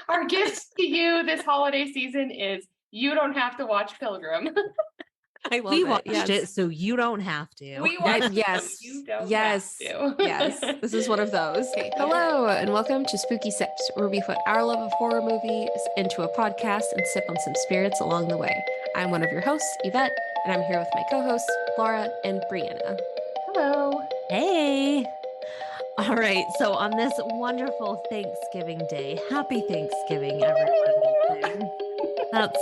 Our gift to you this holiday season is you don't have to watch Pilgrim. I love We it. watched it, so you don't have to. We watched Yes. it, so you don't Yes. have to. Yes. This is one of those. Okay. Hello, and welcome to Spooky Sips, where we put our love of horror movies into a podcast and sip on some spirits along the way. I'm one of your hosts, Yvette, and I'm here with my co-hosts, Laura and Brianna. Hello. Hey. All right. So on this wonderful Thanksgiving Day, happy Thanksgiving, everyone. That's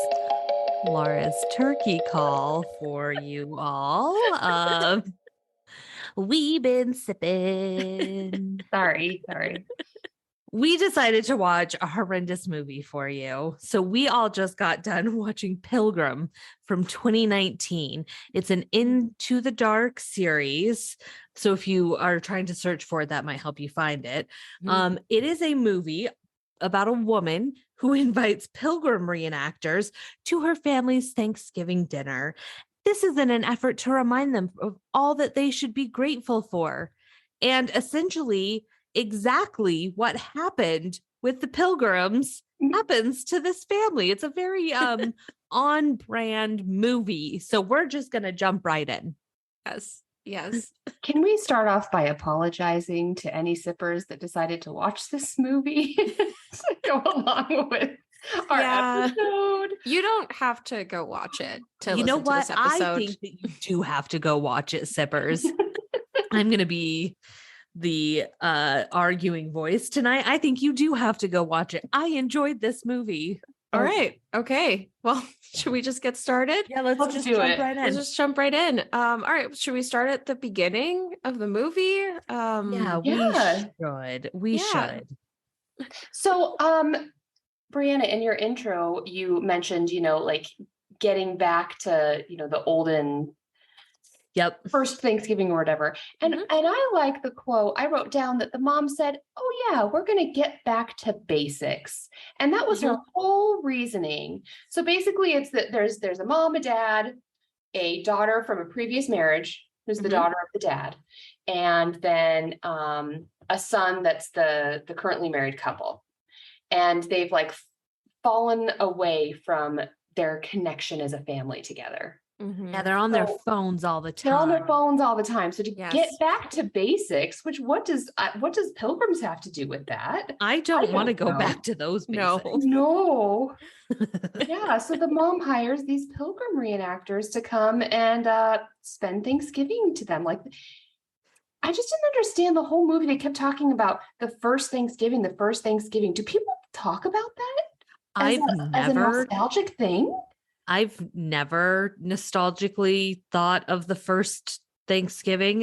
Laura's turkey call for you all. We been sipping. Sorry. We decided to watch a horrendous movie for you. So we all just got done watching Pilgrim from 2019. It's an Into the Dark series. So if you are trying to search for it, that might help you find it. It is a movie about a woman who invites pilgrim reenactors to her family's Thanksgiving dinner. This is in an effort to remind them of all that they should be grateful for. And essentially, exactly what happened with the pilgrims happens to this family. It's a very on-brand movie. So we're just going to jump right in. Yes. Can we start off by apologizing to any sippers that decided to watch this movie to go along with our episode? You don't have to go watch it to You listen know what? to this episode. I think that you do have to go watch it, sippers. I'm going to be the arguing voice tonight. I think you do have to go watch it. I enjoyed this movie. All right. Okay. Well, should we just get started? Yeah, let's just do jump it. right in. Let's just jump right in. All right. Should we start at the beginning of the movie? We should. So, Brianna, in your intro, you mentioned, like getting back to, the olden first Thanksgiving or whatever. And I like the quote. I wrote down that the mom said, "Oh yeah, we're going to get back to basics." And that was her whole reasoning. So basically it's that there's a mom, a dad, a daughter from a previous marriage, who's the daughter of the dad, and then a son that's the currently married couple. And they've like fallen away from their connection as a family together. Yeah, they're on their phones all the time. They're on their phones all the time. So to get back to basics, which what does Pilgrims have to do with that? I don't want to go back to those basics. No. Yeah. So the mom hires these pilgrim reenactors to come and spend Thanksgiving to them. Like, I just didn't understand the whole movie. They kept talking about the first Thanksgiving. Do people talk about that as a nostalgic thing? I've never nostalgically thought of the first Thanksgiving.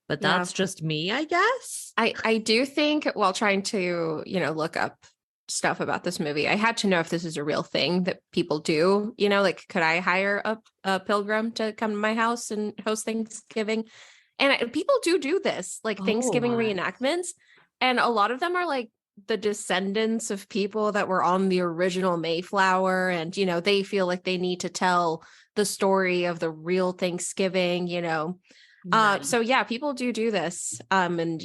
But that's just me, I guess. I do think while trying to, look up stuff about this movie, I had to know if this is a real thing that people do, like, could I hire a pilgrim to come to my house and host Thanksgiving? And people do this, like Thanksgiving reenactments. And a lot of them are like the descendants of people that were on the original Mayflower. And, they feel like they need to tell the story of the real Thanksgiving, Nice. So yeah, people do this. And,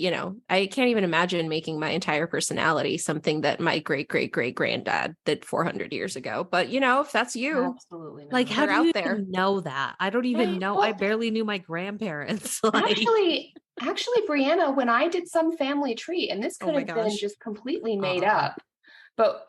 I can't even imagine making my entire personality something that my great-great-great-granddad did 400 years ago. But, if that's you, absolutely not. Like, how do out you there. even know that? I don't even know. I barely knew my grandparents. Actually, Brianna, when I did some family tree, and this could have been just completely made up, but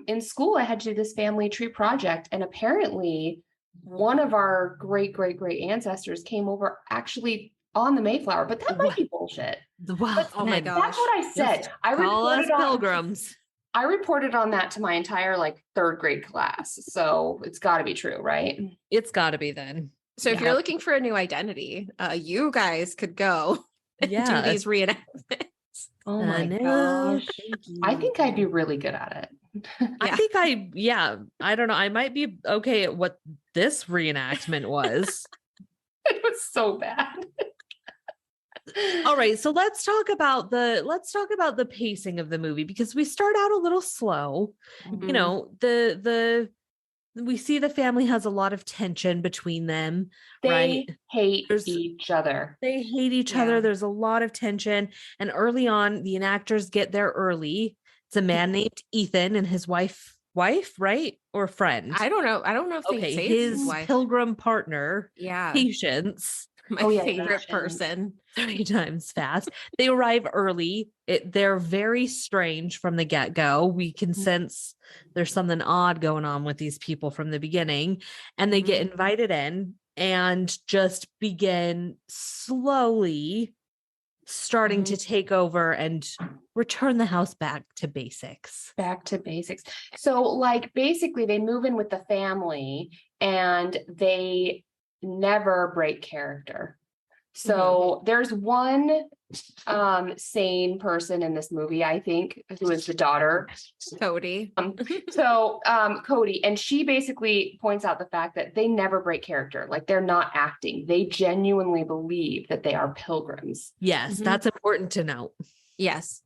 in school I had to do this family tree project, and apparently one of our great ancestors came over actually on the Mayflower, but that might be bullshit. Oh my gosh. That's what I said. I call us reported pilgrims. I reported on that to my entire third grade class. So it's got to be true, right? It's got to be then. So if you're looking for a new identity, you guys could go do these reenactments. Oh my gosh. I think I'd be really good at it. I don't know. I might be okay at what this reenactment was. It was so bad. All right, so let's talk about the pacing of the movie, because we start out a little slow. The we see the family has a lot of tension between them, They right? hate each other. They hate each other. There's a lot of tension. And early on, the enactors get there early. It's a man named Ethan and his wife, right? Or friend. I don't know. I don't know if they say his wife. Pilgrim partner, Yeah. Patience. My favorite person. 3 times fast. They arrive early. They're very strange from the get-go. We can sense there's something odd going on with these people from the beginning. And they get invited in and just begin slowly starting to take over and return the house back to basics. So like basically they move in with the family and they never break character. So there's one sane person in this movie, I think, who is the daughter, Cody. Cody, and she basically points out the fact that they never break character. Like they're not acting. They genuinely believe that they are pilgrims. Yes, that's important to note. Yes.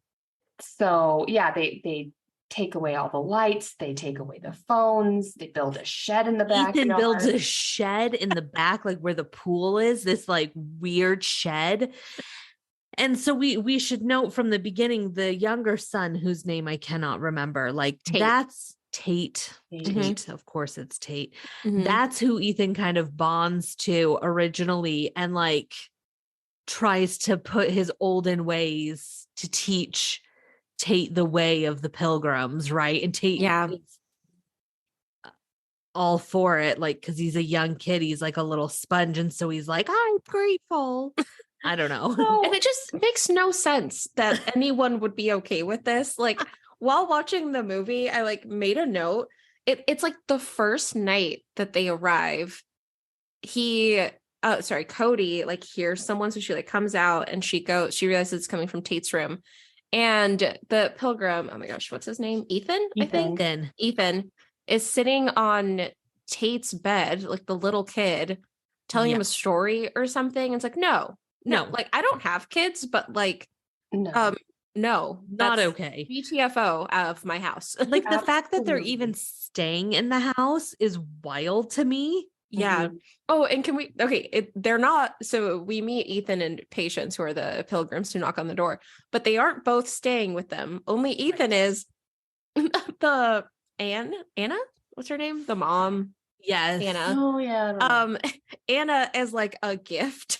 So yeah, they take away all the lights, they take away the phones, they build a shed in the back. Ethan builds a shed in the back, like where the pool is, this like weird shed. And so we should note from the beginning, the younger son, whose name I cannot remember, like Tate. That's Tate. Tate. Of course it's Tate. That's who Ethan kind of bonds to originally and like tries to put his olden ways to teach Tate the way of the pilgrims, right? And Tate is all for it, like, because he's a young kid, he's like a little sponge, and so he's like, I'm grateful. I don't know. And it just makes no sense that anyone would be okay with this. Like, while watching the movie, I like made a note. It's like the first night that they arrive, Cody like hears someone, so she like comes out and she realizes it's coming from Tate's room. And the pilgrim, oh my gosh, what's his name? Ethan, I think. Ethan is sitting on Tate's bed, like the little kid, telling him a story or something. And it's like, no, like I don't have kids, but like, no, not okay. BTFO out of my house. Like the fact that they're even staying in the house is wild to me. Yeah. Oh, and they're not, so we meet Ethan and Patience, who are the pilgrims who knock on the door, but they aren't both staying with them. Only Ethan is. The Anna, what's her name? The mom. Yes. Anna. Oh yeah. Anna is like a gift.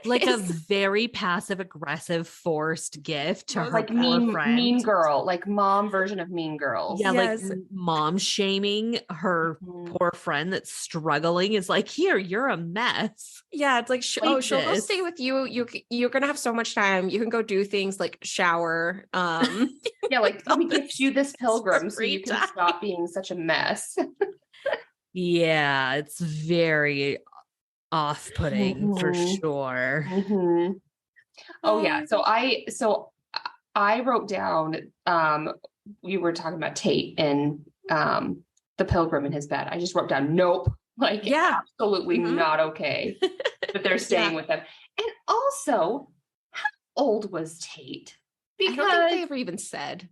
Like a very passive aggressive forced gift to her like mean girl, like mom version of Mean Girls. Yeah, like mom shaming her poor friend that's struggling is like, here, you're a mess. Yeah, it's like she'll go stay with you. You're gonna have so much time. You can go do things like shower. Yeah, like we gift you this pilgrim so you can stop being such a mess. Yeah, it's very off-putting for sure. Oh yeah. So I wrote down we were talking about Tate and the pilgrim in his bed. I just wrote down nope. Like absolutely not okay that they're staying with him. And also, how old was Tate? Because I don't think they ever even said.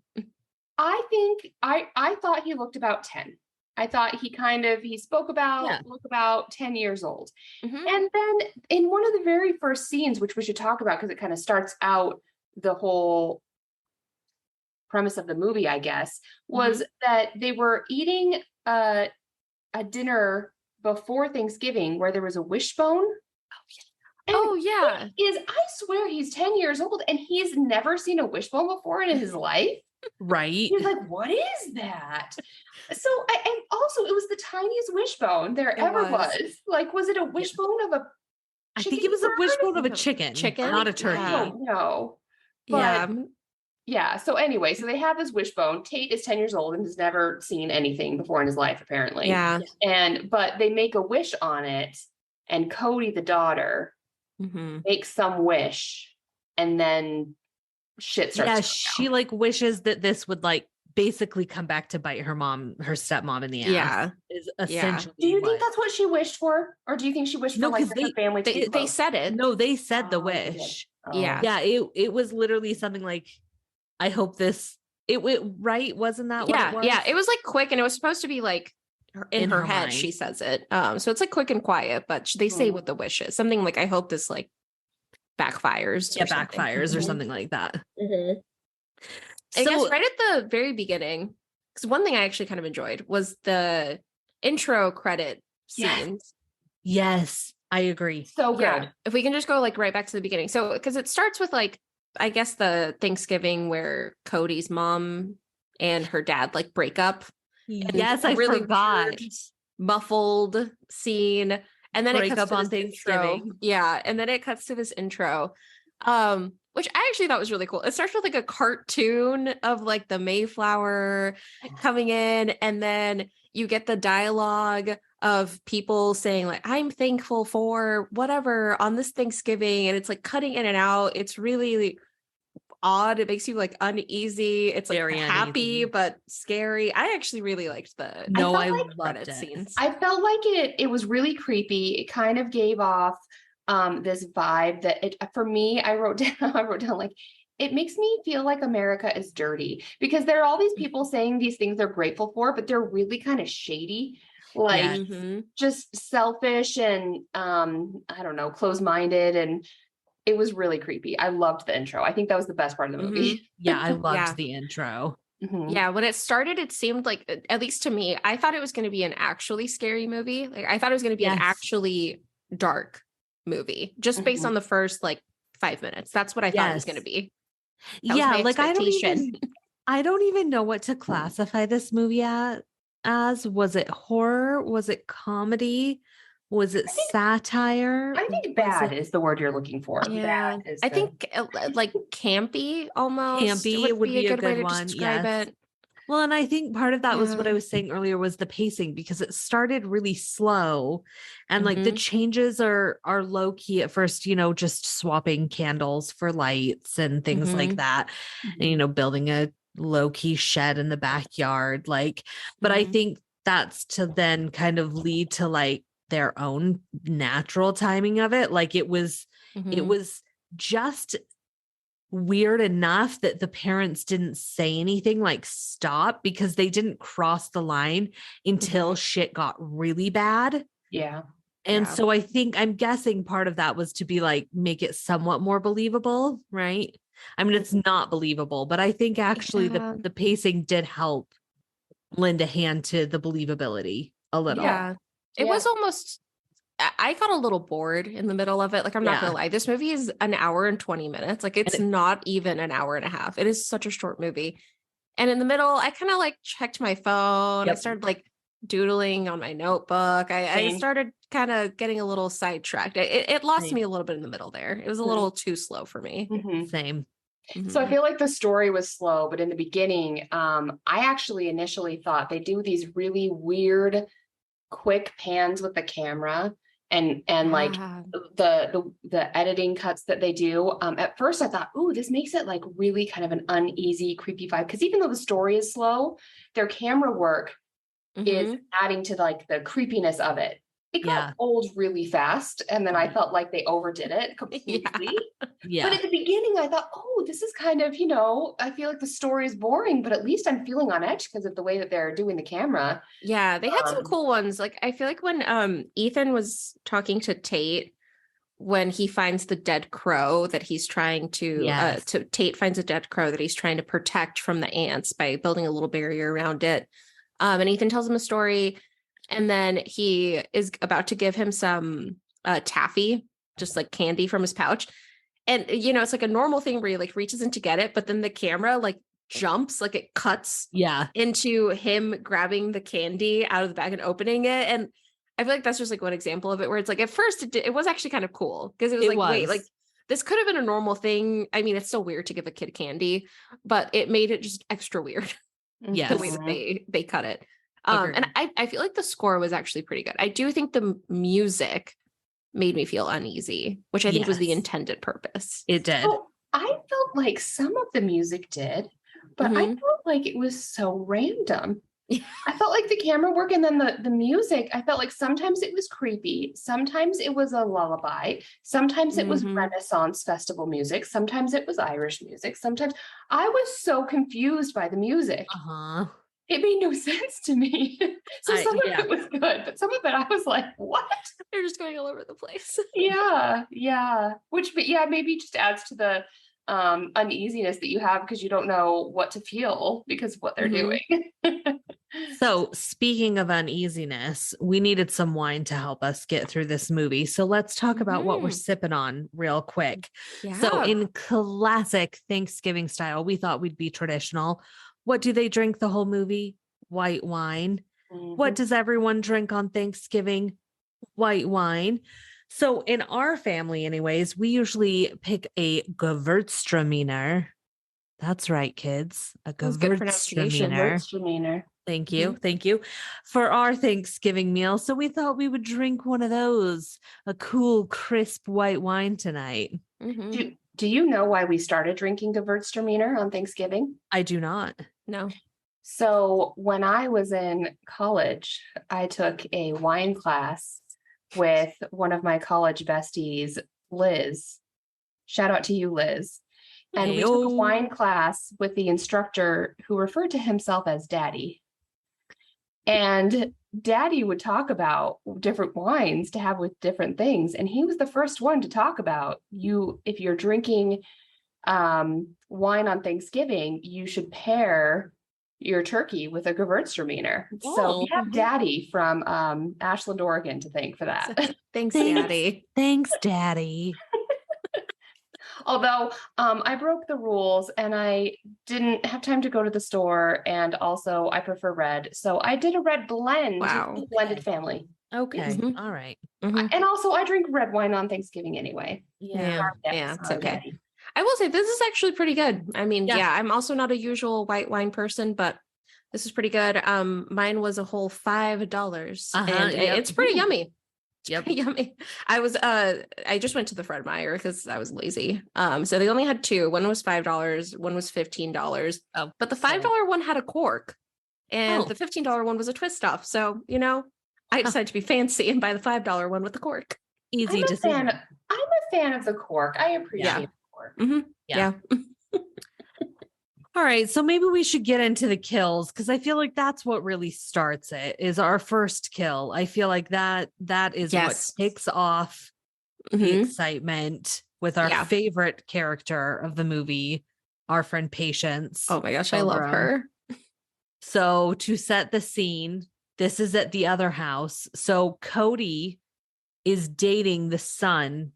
I think I thought he looked about 10. I thought he spoke about look about 10 years old. And then in one of the very first scenes, which we should talk about because it kind of starts out the whole premise of the movie, I guess, was that they were eating a dinner before Thanksgiving where there was a wishbone. I swear he's 10 years old and he's never seen a wishbone before in his life. Right. He's like, what is that? So, and also it was the tiniest wishbone there ever was. Like, was it a wishbone of a I think it was a wishbone of a chicken, not a turkey. I don't know. But, yeah. So anyway, so they have this wishbone. Tate is 10 years old and has never seen anything before in his life, apparently. Yeah. But they make a wish on it, and Cody, the daughter, makes some wish, and then shit starts. Yeah, she like wishes that this would like basically come back to bite her stepmom in the ass. Yeah. Is essentially. Do you think that's what she wished for? Or do you think she wished for her family to they said it. No, they said the wish. Yeah. Yeah, it was literally something like, I hope this it right? Wasn't that what it was? Yeah, it was like quick, and it was supposed to be like in her head, mind. she says it. So it's like quick and quiet, but they say what the wish is. Something like, I hope this like backfires. Yeah, or something. backfires or something like that. I guess right at the very beginning, because one thing I actually kind of enjoyed was the intro credit scenes. Yes, I agree. So good. Yeah, if we can just go like right back to the beginning. So because it starts with like, I guess the Thanksgiving where Cody's mom and her dad like break up. Yes, I really forgot. Muffled scene. And then break it cuts up to on this Thanksgiving. Intro. Yeah. And then it cuts to this intro. Which I actually thought was really cool. It starts with like a cartoon of like the Mayflower coming in, and then you get the dialogue of people saying like, I'm thankful for whatever on this Thanksgiving, and it's like cutting in and out. It's really odd. It makes you like uneasy. It's like Very happy uneasy. but scary. I actually really liked the I like loved credit it. scenes. I felt like it was really creepy. It kind of gave off this vibe that it for me, I wrote down like, it makes me feel like America is dirty, because there are all these people saying these things they're grateful for, but they're really kind of shady, like just selfish and I don't know, closed-minded, and it was really creepy. I loved the intro. I think that was the best part of the movie. Yeah, I loved the intro. Yeah, when it started, it seemed like, at least to me, I thought it was going to be an actually scary movie. Like I thought it was going to be an actually dark movie, just based on the first like 5 minutes. That's what I thought it was going to be. That was my expectation. I don't even know what to classify this movie as. Was it horror? Was it comedy? Was it satire? I think bad is the word you're looking for. Yeah, I think like campy almost. Campy would be a good way to one. describe it. Well, and I think part of that was what I was saying earlier was the pacing, because it started really slow, and like the changes are low key at first, just swapping candles for lights and things like that. And, building a low key shed in the backyard. Like, but I think that's to then kind of lead to like their own natural timing of it. Like it was just weird enough that the parents didn't say anything like stop, because they didn't cross the line until shit got really bad. Yeah. And so I'm guessing part of that was to be like, make it somewhat more believable. Right. I mean, it's not believable, but I think actually the pacing did help lend a hand to the believability a little. Yeah. It was almost, I got a little bored in the middle of it. Like, I'm not gonna lie, this movie is an hour and 20 minutes. Like, it's not even an hour and a half. It is such a short movie. And in the middle, I kind of like checked my phone. I started like doodling on my notebook. I started kind of getting a little sidetracked. It lost me a little bit in the middle there. It was a little too slow for me. Same. So I feel like the story was slow, but in the beginning, I actually initially thought they do these really weird, quick pans with the camera, and like the editing cuts that they do. At first I thought, ooh, this makes it like really kind of an uneasy, creepy vibe. Because even though the story is slow, their camera work is adding to like the creepiness of it. It got old really fast, and then I felt like they overdid it completely. But at the beginning, I thought, oh, this is kind of, I feel like the story is boring, but at least I'm feeling on edge because of the way that they're doing the camera. Yeah, they had some cool ones. Like, I feel like when Ethan was talking to Tate, when he finds the dead crow that he's trying to Tate finds a dead crow that he's trying to protect from the ants by building a little barrier around it. And Ethan tells him a story. And then he is about to give him some taffy, just like candy from his pouch. And, it's like a normal thing where he like reaches in to get it, but then the camera like jumps, like it cuts into him grabbing the candy out of the bag and opening it. And I feel like that's just like one example of it where it's like, at first it was actually kind of cool, because it was wait, like this could have been a normal thing. I mean, it's still weird to give a kid candy, but it made it just extra weird. The way that they cut it. And I feel like the score was actually pretty good. I do think the music made me feel uneasy, which I think was the intended purpose. It did. So I felt like some of the music did, but I felt like it was so random. I felt like the camera work and then the music, I felt like sometimes it was creepy. Sometimes it was a lullaby. Sometimes it was Renaissance festival music. Sometimes it was Irish music. Sometimes I was so confused by the music. It made no sense to me. So some of Yeah. it was good, but some of it I was like, what? They're just going all over the place. Yeah. Which, but yeah, maybe just adds to the uneasiness that you have because you don't know what to feel because of what they're doing. So speaking of uneasiness, we needed some wine to help us get through this movie. So let's talk about what we're sipping on real quick. Yeah. So in classic Thanksgiving style, we thought we'd be traditional. What do they drink the whole movie? White wine. What does everyone drink on Thanksgiving? White wine. So in our family, anyways, we usually pick a Gewurztraminer. That's right, kids. A Gewurztraminer. Thank you. Thank you for our Thanksgiving meal. So we thought we would drink one of those, a cool, crisp white wine tonight. Do you know why we started drinking Gewurztraminer on Thanksgiving? I do not. No. So when I was in college, I took a wine class with one of my college besties, Liz. Shout out to you, Liz. And we took a wine class with the instructor who referred to himself as Daddy. And Daddy would talk about different wines to have with different things. And he was the first one to talk about if you're drinking wine on Thanksgiving, you should pair your turkey with a Gewurztraminer. So we have Daddy from Ashland, Oregon to thank for that. Thanks, Daddy. Thanks, Daddy. Although I broke the rules and I didn't have time to go to the store, and also I prefer red. So I did a red blend, a blended family. Okay. All right. And also I drink red wine on Thanksgiving anyway. Yeah, it's okay. I will say this is actually pretty good. I mean, I'm also not a usual white wine person, but this is pretty good. Mine was a whole $5 and it's pretty yummy. It's pretty yummy. I just went to the Fred Meyer because I was lazy. So they only had two. One was $5, one was $15. But the $5 one had a cork and the $15 one was a twist off. So, I decided to be fancy and buy the $5 one with the cork. Easy to see. I'm a fan of the cork. I appreciate the cork. Yeah. All right. So maybe we should get into the kills because I feel like that's what really starts it, is our first kill. I feel like that is what kicks off the excitement with our favorite character of the movie, our friend Patience. Oh my gosh, I love her. So to set the scene, this is at the other house. So Cody is dating the son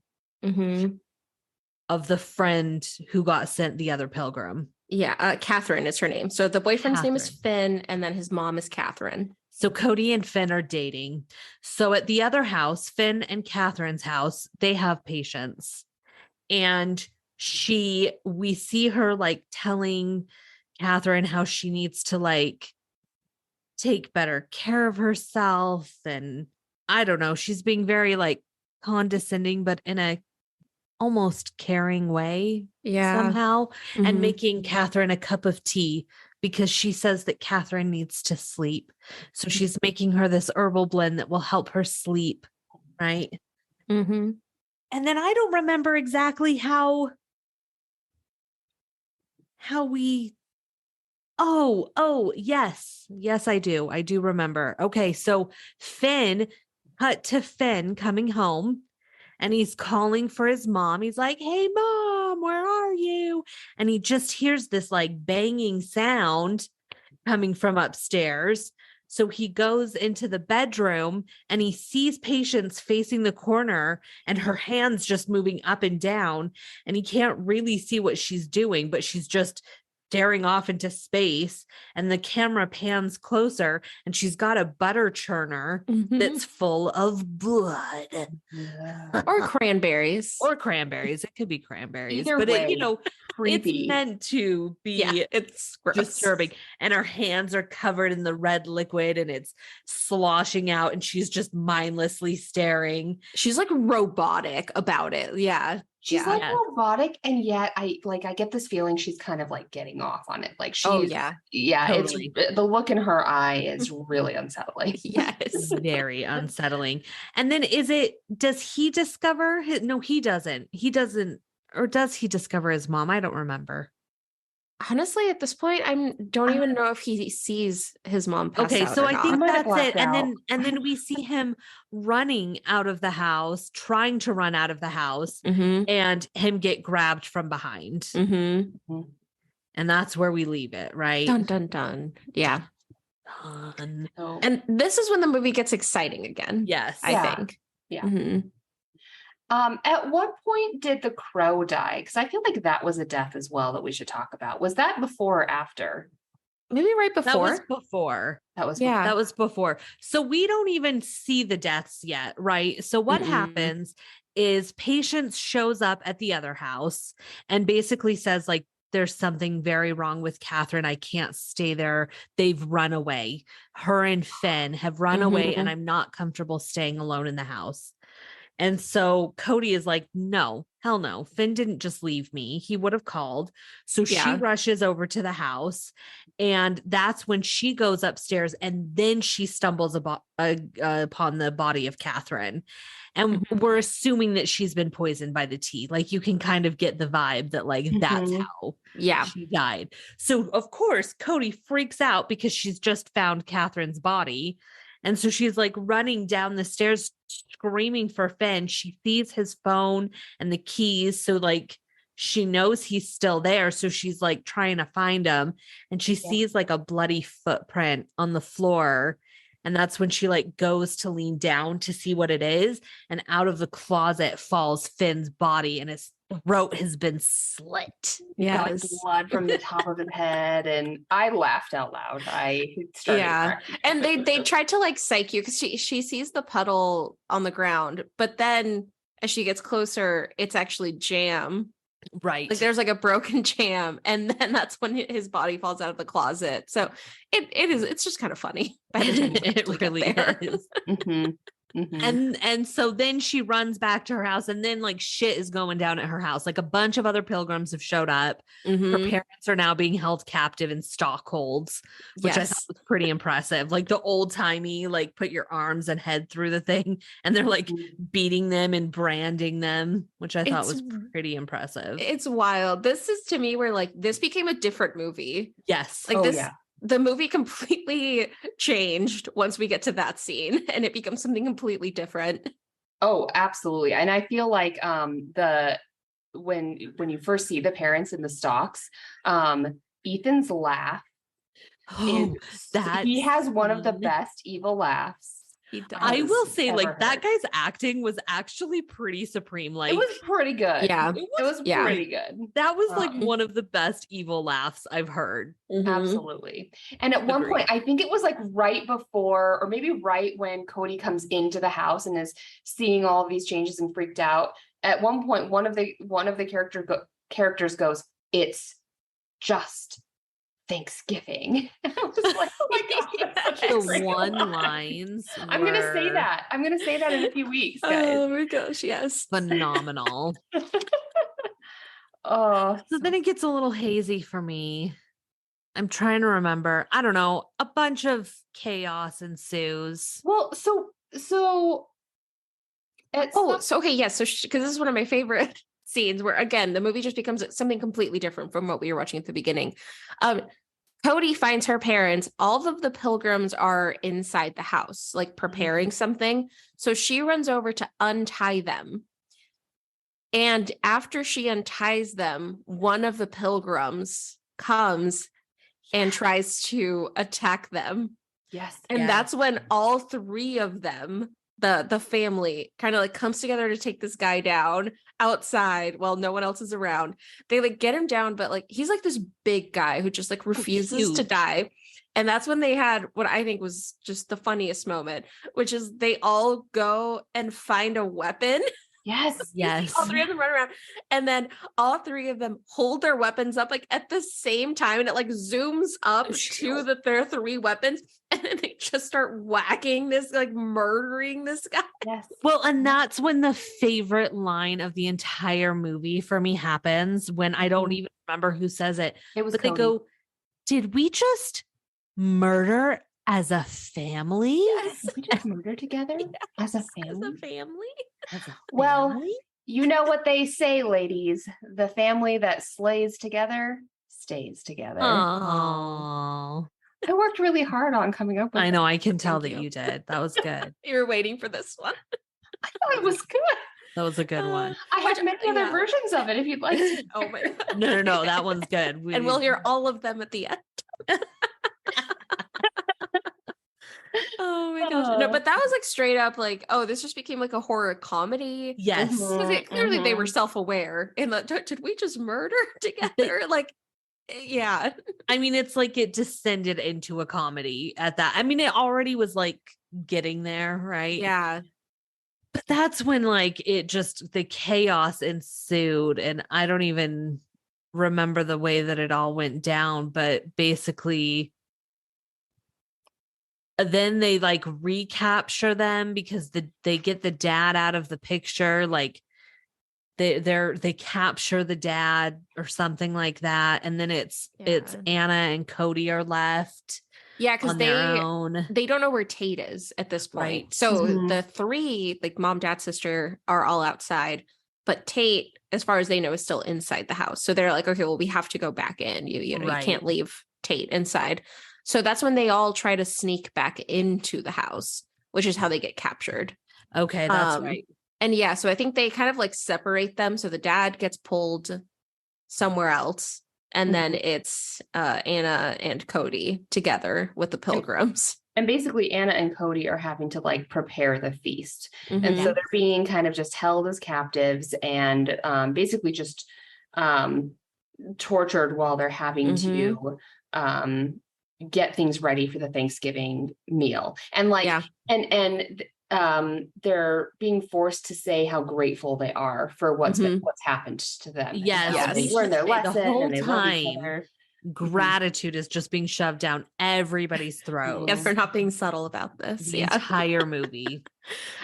of the friend who got sent the other pilgrim. Yeah, Catherine is her name. So the boyfriend's name is Finn, and then his mom is Catherine. So Cody and Finn are dating. So at the other house, Finn and Catherine's house, they have Patience. And we see her like telling Catherine how she needs to take better care of herself. And I don't know, she's being very condescending, but in a almost caring way somehow, and making Catherine a cup of tea because she says that Catherine needs to sleep. So she's making her this herbal blend that will help her sleep. Right. And then I don't remember exactly how we, yes, I do. I do remember. Okay. So cut to Finn coming home. And he's calling for his mom. He's like, "Hey, Mom, where are you?" And he just hears this banging sound coming from upstairs. So he goes into the bedroom and he sees Patience facing the corner and her hands just moving up and down. And he can't really see what she's doing, but she's just staring off into space, and the camera pans closer and she's got a butter churner that's full of blood or cranberries. It could be cranberries. Either but way, it's meant to be it's gross. Disturbing. And her hands are covered in the red liquid and it's sloshing out and she's just mindlessly staring. She's robotic about it. Yeah. She's robotic, and yet I get this feeling she's kind of getting off on it. Totally. It's the look in her eye is really unsettling. Yes, very unsettling. And then does he discover no, he doesn't, or does he discover his mom? I don't remember. Honestly, at this point, don't even know if he sees his mom pass Okay, out so or I not. think Might have that's it. blacked And then we see him running out of the house, trying to run out of the house, and him get grabbed from behind. And that's where we leave it, right? Dun dun dun. Yeah. Dun. And this is when the movie gets exciting again. Yes. I think. Yeah. At what point did the crow die? Because I feel like that was a death as well that we should talk about. Was that before or after? Maybe right before. That was before. That was before. So we don't even see the deaths yet, right? So what happens is Patience shows up at the other house and basically says, like, there's something very wrong with Catherine. I can't stay there. They've run away. Her and Finn have run away, and I'm not comfortable staying alone in the house. And so Cody is like, no, hell no. Finn didn't just leave me. He would have called. So she rushes over to the house. And that's when she goes upstairs. And then she stumbles upon the body of Catherine. And we're assuming that she's been poisoned by the tea. Like, you can kind of get the vibe that, like, that's how she died. So, of course, Cody freaks out because she's just found Catherine's body. And so she's like running down the stairs, screaming for Finn. She sees his phone and the keys. So, like, she knows he's still there. So she's like trying to find him. And she sees like a bloody footprint on the floor. And that's when she like goes to lean down to see what it is. And out of the closet falls Finn's body, and his throat has been slit. Yeah, like blood from the top of his head, and I laughed out loud. I started and they tried to like psych you because she sees the puddle on the ground, but then as she gets closer, it's actually jam. Right. Like, there's like a broken jam, and then that's when his body falls out of the closet. So it's just kind of funny. It really is. And so then she runs back to her house, and then like shit is going down at her house. Like, a bunch of other pilgrims have showed up. Her parents are now being held captive in stockholds, which I thought was pretty impressive. Like, the old timey, like, put your arms and head through the thing, and they're like beating them and branding them, which I thought was pretty impressive. It's wild. This is, to me, where like this became a different movie. Yes. Like the movie completely changed once we get to that scene, and it becomes something completely different. Oh, absolutely. And I feel like when you first see the parents in the stocks, Ethan's laugh, he has one of the best evil laughs. I will say, like, that guy's acting was actually pretty supreme. Like, it was pretty good. Yeah, it was pretty good. That was like one of the best evil laughs I've heard. Absolutely. And at one point, I think it was like right before, or maybe right when Cody comes into the house and is seeing all of these changes and freaked out. At one point, one of the characters goes, "It's just Thanksgiving." I was like, oh my god, the one lines. I'm gonna say that in a few weeks, guys. Oh my gosh, yes, phenomenal. So then it gets a little hazy for me. I'm trying to remember. I don't know. A bunch of chaos ensues. Well, so okay, yes. So because this is one of my favorite scenes where, again, the movie just becomes something completely different from what we were watching at the beginning. Cody finds her parents. All of the pilgrims are inside the house, like preparing something. So she runs over to untie them. And after she unties them, one of the pilgrims comes and tries to attack them. Yes. And that's when all three of them, the family, kind of like comes together to take this guy down outside while no one else is around. They like get him down, but like he's like this big guy who just like refuses to die. And that's when they had what I think was just the funniest moment, which is they all go and find a weapon. Yes. All three of them run around, and then all three of them hold their weapons up like at the same time, and it like zooms up to their three weapons, and then they just start whacking this, like murdering this guy. Yes. Well, and that's when the favorite line of the entire movie for me happens, when I don't even remember who says it. It was but Cody. They go, "Did we just murder as a family?" Yes. Did we just murder together as a family? As a family? Well, you know what they say, ladies. The family that slays together stays together. Oh, I worked really hard on coming up with I it. know. I can tell Thank that you. you did. That was good. You were waiting for this one. I thought it was good. That was a good one. I have Which- many other yeah. versions of it if you'd like to. Oh my God. No, that one's good. And we'll hear all of them at the end. Oh my gosh. No, but that was like straight up like, oh, this just became like a horror comedy. Yes. Mhm. Because clearly they were self-aware and like, did we just murder together? Like, yeah. I mean, it's like it descended into a comedy at that. I mean, it already was like getting there, right? Yeah. But that's when like it just the chaos ensued, and I don't even remember the way that it all went down, but basically then they like recapture them because they get the dad out of the picture, like they capture the dad or something like that, and then it's Anna and Cody are left. Yeah, because on their own. they don't know where Tate is at this point. Right. So Mhm. the three, like mom, dad, sister, are all outside, but Tate, as far as they know, is still inside the house. So they're like, okay, well, we have to go back in. You know, Right. you can't leave Tate inside. So that's when they all try to sneak back into the house, which is how they get captured. Okay, that's right. And yeah, so I think they kind of like separate them. So the dad gets pulled somewhere else. And then it's Anna and Cody together with the Pilgrims. And basically Anna and Cody are having to like prepare the feast. Mhm. And so they're being kind of just held as captives and basically just tortured while they're having to get things ready for the Thanksgiving meal. And like, they're being forced to say how grateful they are for what's happened to them. Yes. They learn their lesson the whole and they love each time. other. Gratitude is just being shoved down everybody's throat. Yeah, for not being subtle about this. The entire movie.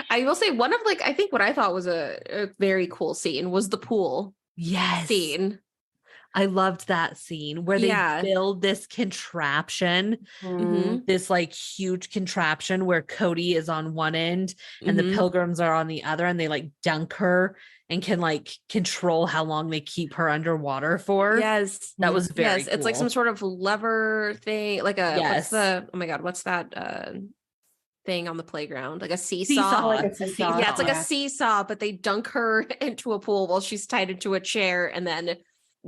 I will say one of like, I think what I thought was a very cool scene was the pool scene. I loved that scene where they build this contraption, this like huge contraption where Cody is on one end and the Pilgrims are on the other, and they like dunk her and can like control how long they keep her underwater for. Yes. That was very cool. It's like some sort of lever thing, like what's that thing on the playground, like a seesaw. Like a seesaw. Yeah, it's like a seesaw, but they dunk her into a pool while she's tied into a chair, and then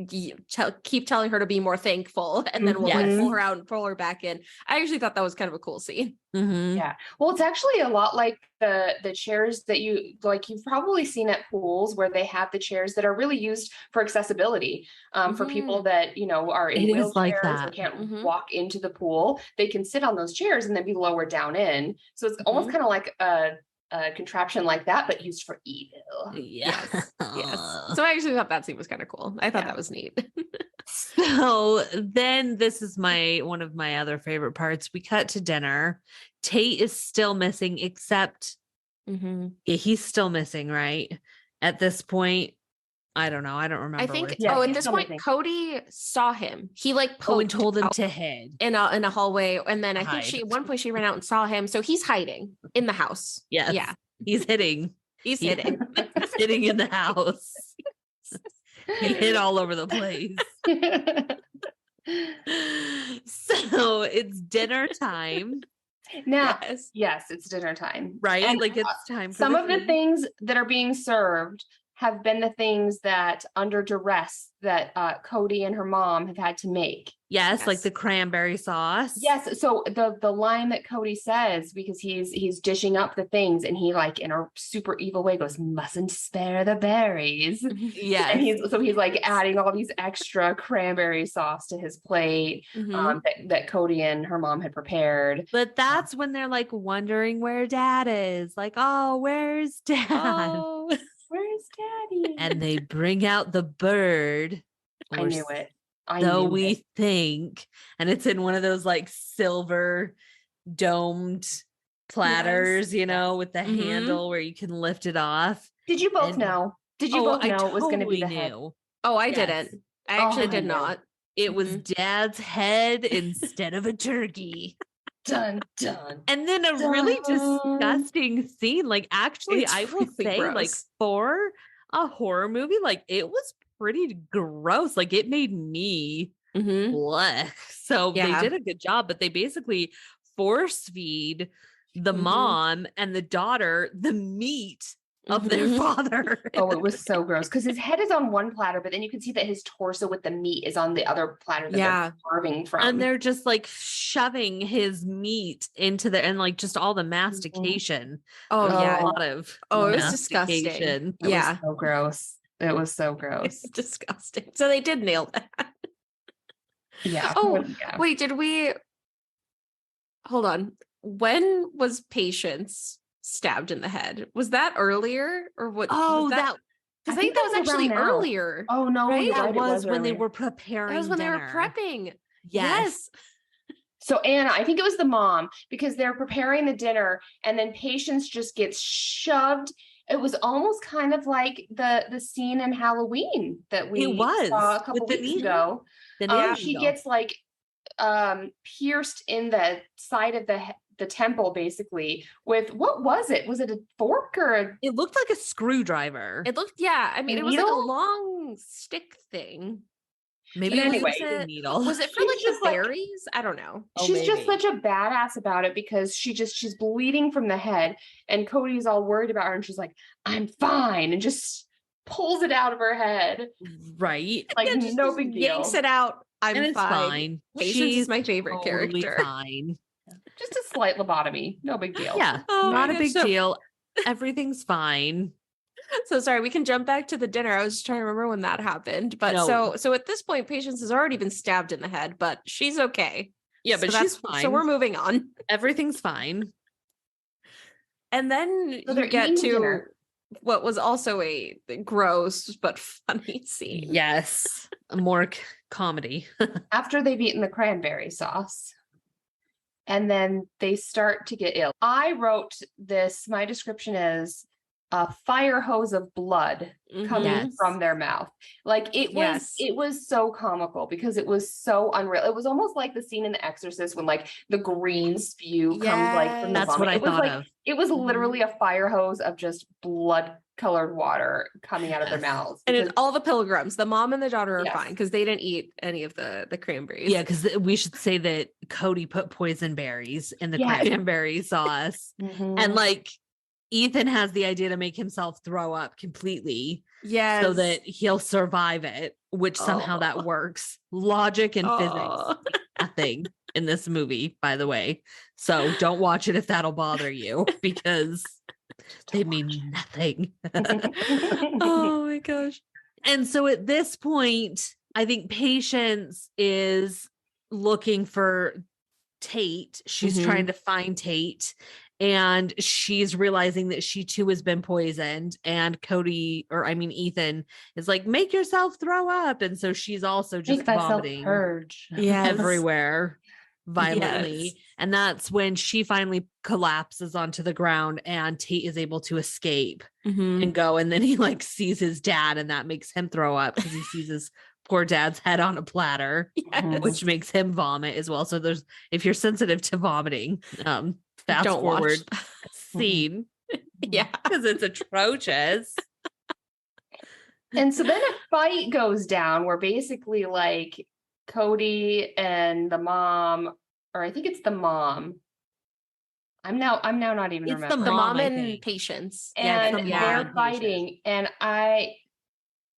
keep telling her to be more thankful, and then we'll like pull her out and pull her back in. I actually thought that was kind of a cool scene. Yeah, well, it's actually a lot like the chairs that you've probably seen at pools where they have the chairs that are really used for accessibility for people that are in wheelchairs or can't walk into the pool. They can sit on those chairs and then be lowered down in. So it's almost kind of like a contraption like that, but used for evil. Yes. So I actually thought that scene was kind of cool. I thought that was neat. So then this is one of my other favorite parts. We cut to dinner. Tate is still missing, except he's still missing, right? At this point, I don't know. I don't remember. I think at this point, Cody saw him. He like and told him to hide in a hallway, and then I think at one point she ran out and saw him. So he's hiding in the house. Yes. Yeah. He's hitting. He's hitting. He's hitting in the house. He hid all over the place. So it's dinner time. Now, yes, it's dinner time. Right? And like it's time for some of the things that are being served have been the things that under duress that Cody and her mom have had to make. Yes, like the cranberry sauce. Yes. So the line that Cody says, because he's dishing up the things and he like in a super evil way goes, "Mustn't spare the berries." Yeah. And he's like adding all these extra cranberry sauce to his plate that Cody and her mom had prepared. But that's when they're like wondering where dad is. Like, oh, where's dad? Oh, where's daddy? And they bring out the bird. I knew it. We think, and it's in one of those like silver domed platters, with the handle where you can lift it off. Did you both know? Did you both know it was going to be the head? Oh, I didn't. I actually did not. It was dad's head instead of a turkey. Dun dun. And then a really disgusting scene. Like, actually, I will say, gross. Like, for a horror movie, like, it was pretty gross. Like, it made me Blech. So they did a good job, but they basically force feed the mom and the daughter the meat of their father. Oh, it was so gross because his head is on one platter, but then you can see that his torso with the meat is on the other platter that they're carving from. And they're just like shoving his meat into the, and like just all the mastication. Oh yeah. A lot of it was disgusting. It was so gross. It was so gross. It's disgusting. So they did nail that. Yeah. Wait, did we hold on? When was Patience stabbed in the head? Was that earlier or what? Oh, that because I think that was actually earlier. Oh no, right? That was when they were preparing. That was when dinner. they were prepping. Yes. So Anna, I think it was the mom because they're preparing the dinner and then Patience just gets shoved. It was almost kind of like the scene in Halloween that we saw a couple weeks ago. She gets like pierced in the side of the temple basically with, what was it? Was it a fork or it looked like a screwdriver. It looked, I mean, it was like a long stick thing. Maybe anyway, a needle. Was it for like the berries? I don't know. She's just such a badass about it because she's bleeding from the head and Cody's all worried about her and she's like, I'm fine, and just pulls it out of her head. Right. Like no big deal. Yanks it out. I'm fine. Patience is my favorite totally character. Fine. Just a slight lobotomy. No big deal. Yeah. Not a big deal. Everything's fine. So sorry, we can jump back to the dinner. I was just trying to remember when that happened. But so at this point, Patience has already been stabbed in the head, but she's okay. Yeah, but she's fine. So we're moving on. Everything's fine. And then you get to dinner. What was also a gross but funny scene. Yes. More comedy. After they've eaten the cranberry sauce. And then they start to get ill. I wrote this, my description is a fire hose of blood coming from their mouth. Like it was so comical because it was so unreal. It was almost like the scene in The Exorcist when like the green spew comes like from the That's vomit. what I thought of. It was literally a fire hose of just blood colored water coming out of their mouths. And all the pilgrims, the mom and the daughter are fine because they didn't eat any of the cranberries. Yeah, because we should say that Cody put poison berries in the cranberry sauce. And like Ethan has the idea to make himself throw up completely. Yes. So that he'll survive it, which somehow that works. Logic and physics, nothing in this movie, by the way. So don't watch it if that'll bother you because they mean nothing. Oh my gosh. And so at this point, I think Patience is looking for Tate. She's trying to find Tate. And she's realizing that she too has been poisoned. And Ethan is like, make yourself throw up. And so she's also just vomiting everywhere violently. Yes. And that's when she finally collapses onto the ground and Tate is able to escape and go. And then he like sees his dad and that makes him throw up because he sees his poor dad's head on a platter, which makes him vomit as well. So if you're sensitive to vomiting, fast forward scene. Yeah. Because it's atrocious. And so then a fight goes down where basically like Cody and the mom, or I think it's the mom. I'm now not even remembering. It's the mom and Patience. And they're fighting. And I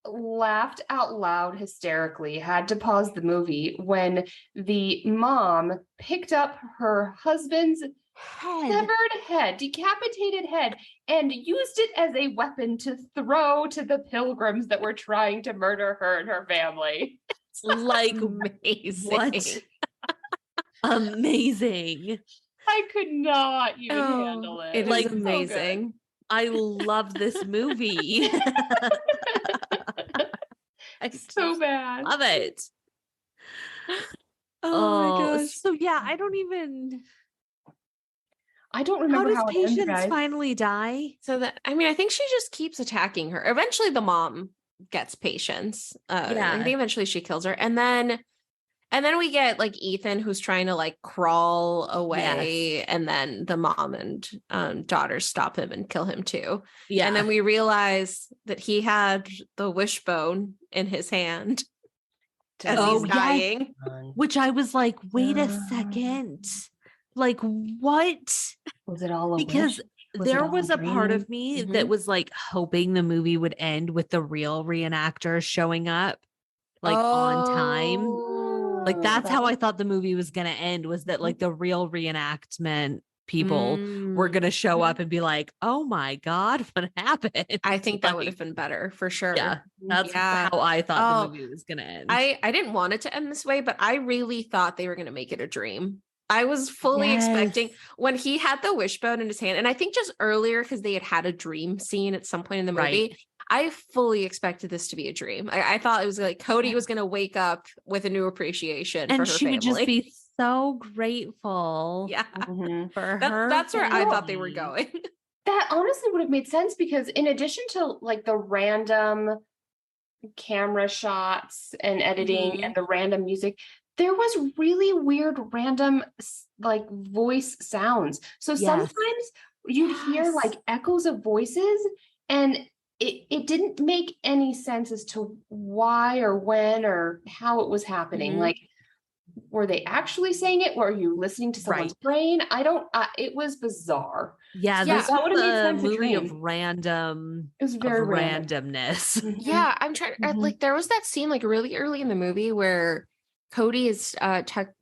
laughed out loud hysterically, had to pause the movie when the mom picked up her husband's severed head, decapitated head, and used it as a weapon to throw to the pilgrims that were trying to murder her and her family. Like amazing. What? Amazing. I could not even handle it. It is amazing. I love this movie. It's so bad. Love it. Oh my gosh. So yeah, I don't remember how Patience finally die. So I think she just keeps attacking her. Eventually the mom gets Patience. I think eventually she kills her. And then we get like Ethan who's trying to like crawl away, and then the mom and daughter stop him and kill him too. Yeah. And then we realize that he had the wishbone in his hand. as he's dying. Which I was like, wait a second. Like, what? Was it all a because wish? there was a part of me that was like hoping the movie would end with the real reenactors showing up like on time. Like that's how I thought the movie was going to end, was that like the real reenactment people were going to show up and be like, oh my God, what happened? I think that would have been better for sure. Yeah, that's how I thought the movie was going to end. I didn't want it to end this way, but I really thought they were going to make it a dream. I was fully expecting when he had the wishbone in his hand, and I think just earlier because they had a dream scene at some point in the movie, I fully expected this to be a dream. I thought it was like Cody was going to wake up with a new appreciation and for her she family. would just be so grateful. Yeah, for her. That's where I thought they were going. That honestly would have made sense because in addition to like the random camera shots and editing and the random music, there was really weird random like voice sounds. So sometimes you'd hear like echoes of voices, and it didn't make any sense as to why or when or how it was happening. Like, were they actually saying it? Were you listening to someone's brain? It was bizarre. Yeah, this that would have made sense. Movie of random. It was very randomness. Yeah, I'm trying. Like, there was that scene like really early in the movie where Cody is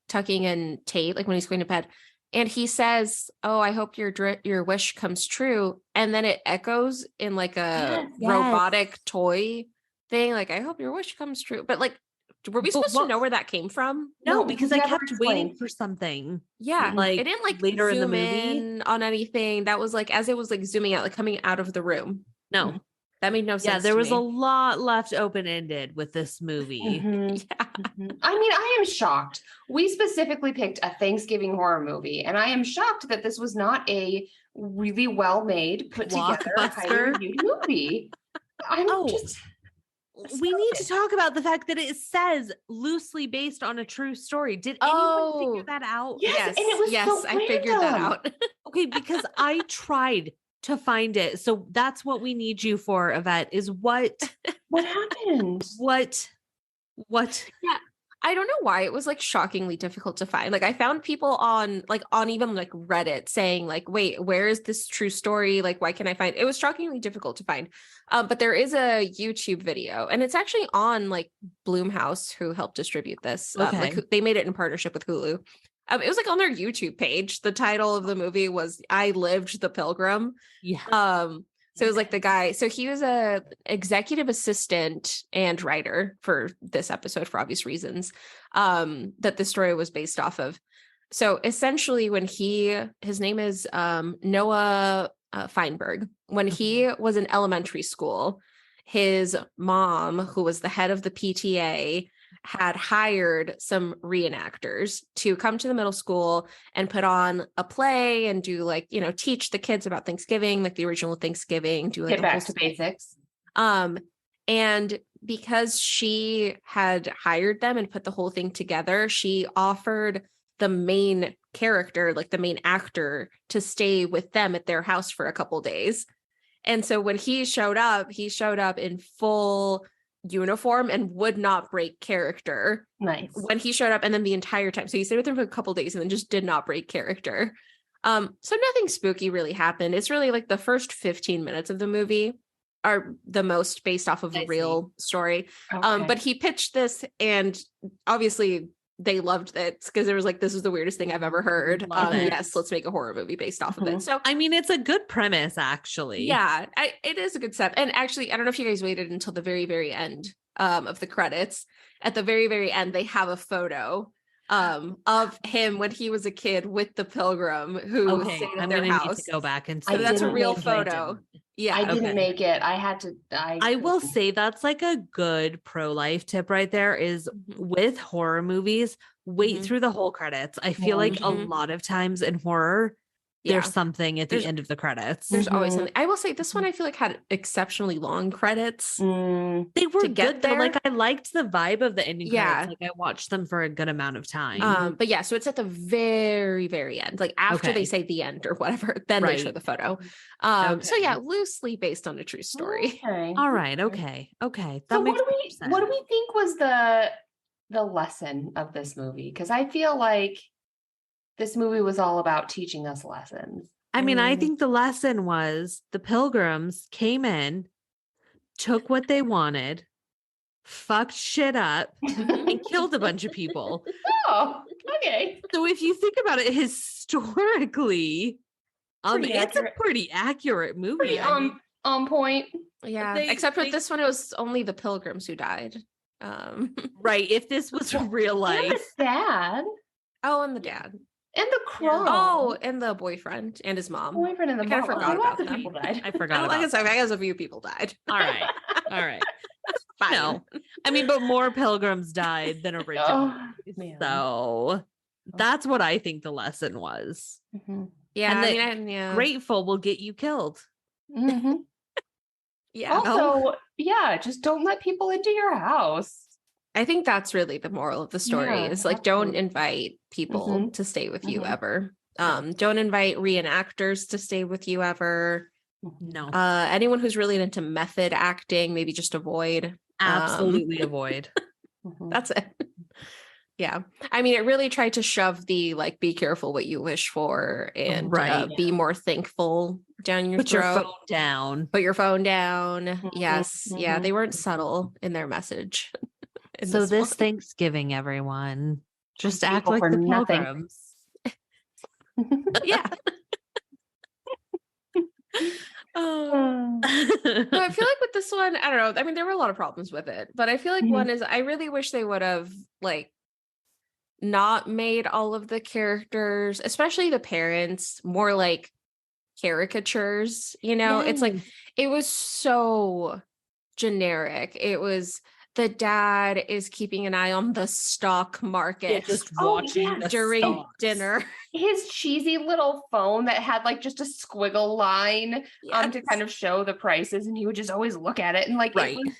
tucking in Tate, like when he's going to bed, and he says, "Oh, I hope your wish comes true," and then it echoes in like a robotic toy thing, like, "I hope your wish comes true." But like, were we supposed to know where that came from? No, because I kept waiting for something. Yeah, like it didn't like later in the movie in on anything. That was like as it was like zooming out, like coming out of the room. No. That made no sense. Yeah, there was a lot left open-ended with this movie. I mean, I am shocked. We specifically picked a Thanksgiving horror movie, and I am shocked that this was not a really well-made, put together, highly reviewed movie. We need to talk about the fact that it says loosely based on a true story. Did anyone figure that out? Yes, and it was so I figured that out. Okay, because I tried to find it. So that's what we need you for, Yvette, is what happened? What? Yeah. I don't know why it was like shockingly difficult to find. Like I found people on even like Reddit saying like, wait, where is this true story? Like, why can't I find it? It was shockingly difficult to find. But there is a YouTube video, and it's actually on like Blumhouse, who helped distribute this. Like they made it in partnership with Hulu. It was like on their YouTube page. The title of the movie was "I Lived the Pilgrim." Yeah. So it was like the guy. So he was a executive assistant and writer for this episode for obvious reasons. That the story was based off of. So essentially, when his name is Noah Feinberg. When he was in elementary school, his mom, who was the head of the PTA, had hired some reenactors to come to the middle school and put on a play and do like, teach the kids about Thanksgiving, like the original Thanksgiving, do like get back to basics. And because she had hired them and put the whole thing together, she offered the main character, like the main actor, to stay with them at their house for a couple days. And so when he showed up in full uniform and would not break character. Nice. When he showed up, and then the entire time. So he stayed with them for a couple days and then just did not break character. So nothing spooky really happened. It's really like the first 15 minutes of the movie are the most based off of a real story. Okay. But he pitched this, and obviously they loved it because it was like, this is the weirdest thing I've ever heard. Yes, let's make a horror movie based off of it. So I mean, it's a good premise, actually. Yeah, it is a good step. And actually, I don't know if you guys waited until the very, very end of the credits. At the very, very end, they have a photo of him when he was a kid with the Pilgrim who stayed at their house. Need to go back and see. That's a real photo. Yeah, I didn't make it. I had to. I will say that's like a good pro-life tip right there, is with horror movies, wait through the whole credits. I feel like a lot of times in horror, there's something at the end of the credits. There's always something. I will say this one I feel like had exceptionally long credits. They were good though. Like I liked the vibe of the ending credits. Like I watched them for a good amount of time. But yeah, so it's at the very, very end. Like after they say the end or whatever, then they show the photo. So yeah, loosely based on a true story. Okay. All right. Okay. That so makes what do we think was the the lesson of this movie? Because I feel like this movie was all about teaching us lessons. I mean, I think the lesson was the Pilgrims came in, took what they wanted, fucked shit up, and killed a bunch of people. Oh, okay. So if you think about it historically, it's a pretty accurate movie. Pretty on point. Yeah. Except with this one, it was only the Pilgrims who died. Right. If this was real life. And the dad. Oh, and the dad. And the crow. Oh, and the boyfriend and his mom. Boyfriend and the mom. I forgot about that. People died. I forgot about that. I guess a few people died. All right. Fine. No. I mean, but more Pilgrims died than originally. So that's what I think the lesson was. Mm-hmm. Yeah. And grateful will get you killed. Mm-hmm. Yeah. Also, just don't let people into your house. I think that's really the moral of the story is like, don't invite people to stay with you ever. Don't invite reenactors to stay with you ever. No. Anyone who's really into method acting, maybe just avoid. Absolutely avoid. That's it. Yeah. I mean, it really tried to shove the like, be careful what you wish for and be more thankful down your throat. Put your phone down. Yes. Yeah. They weren't subtle in their message. So this Thanksgiving, everyone, just act like the Pilgrims. Yeah. So I feel like with this one, I don't know. I mean, there were a lot of problems with it, but I feel like one is I really wish they would have like not made all of the characters, especially the parents, more like caricatures. It's like it was so generic. It was the dad is keeping an eye on the stock market, just watching during dinner. His cheesy little phone that had like just a squiggle line to kind of show the prices, and he would just always look at it and like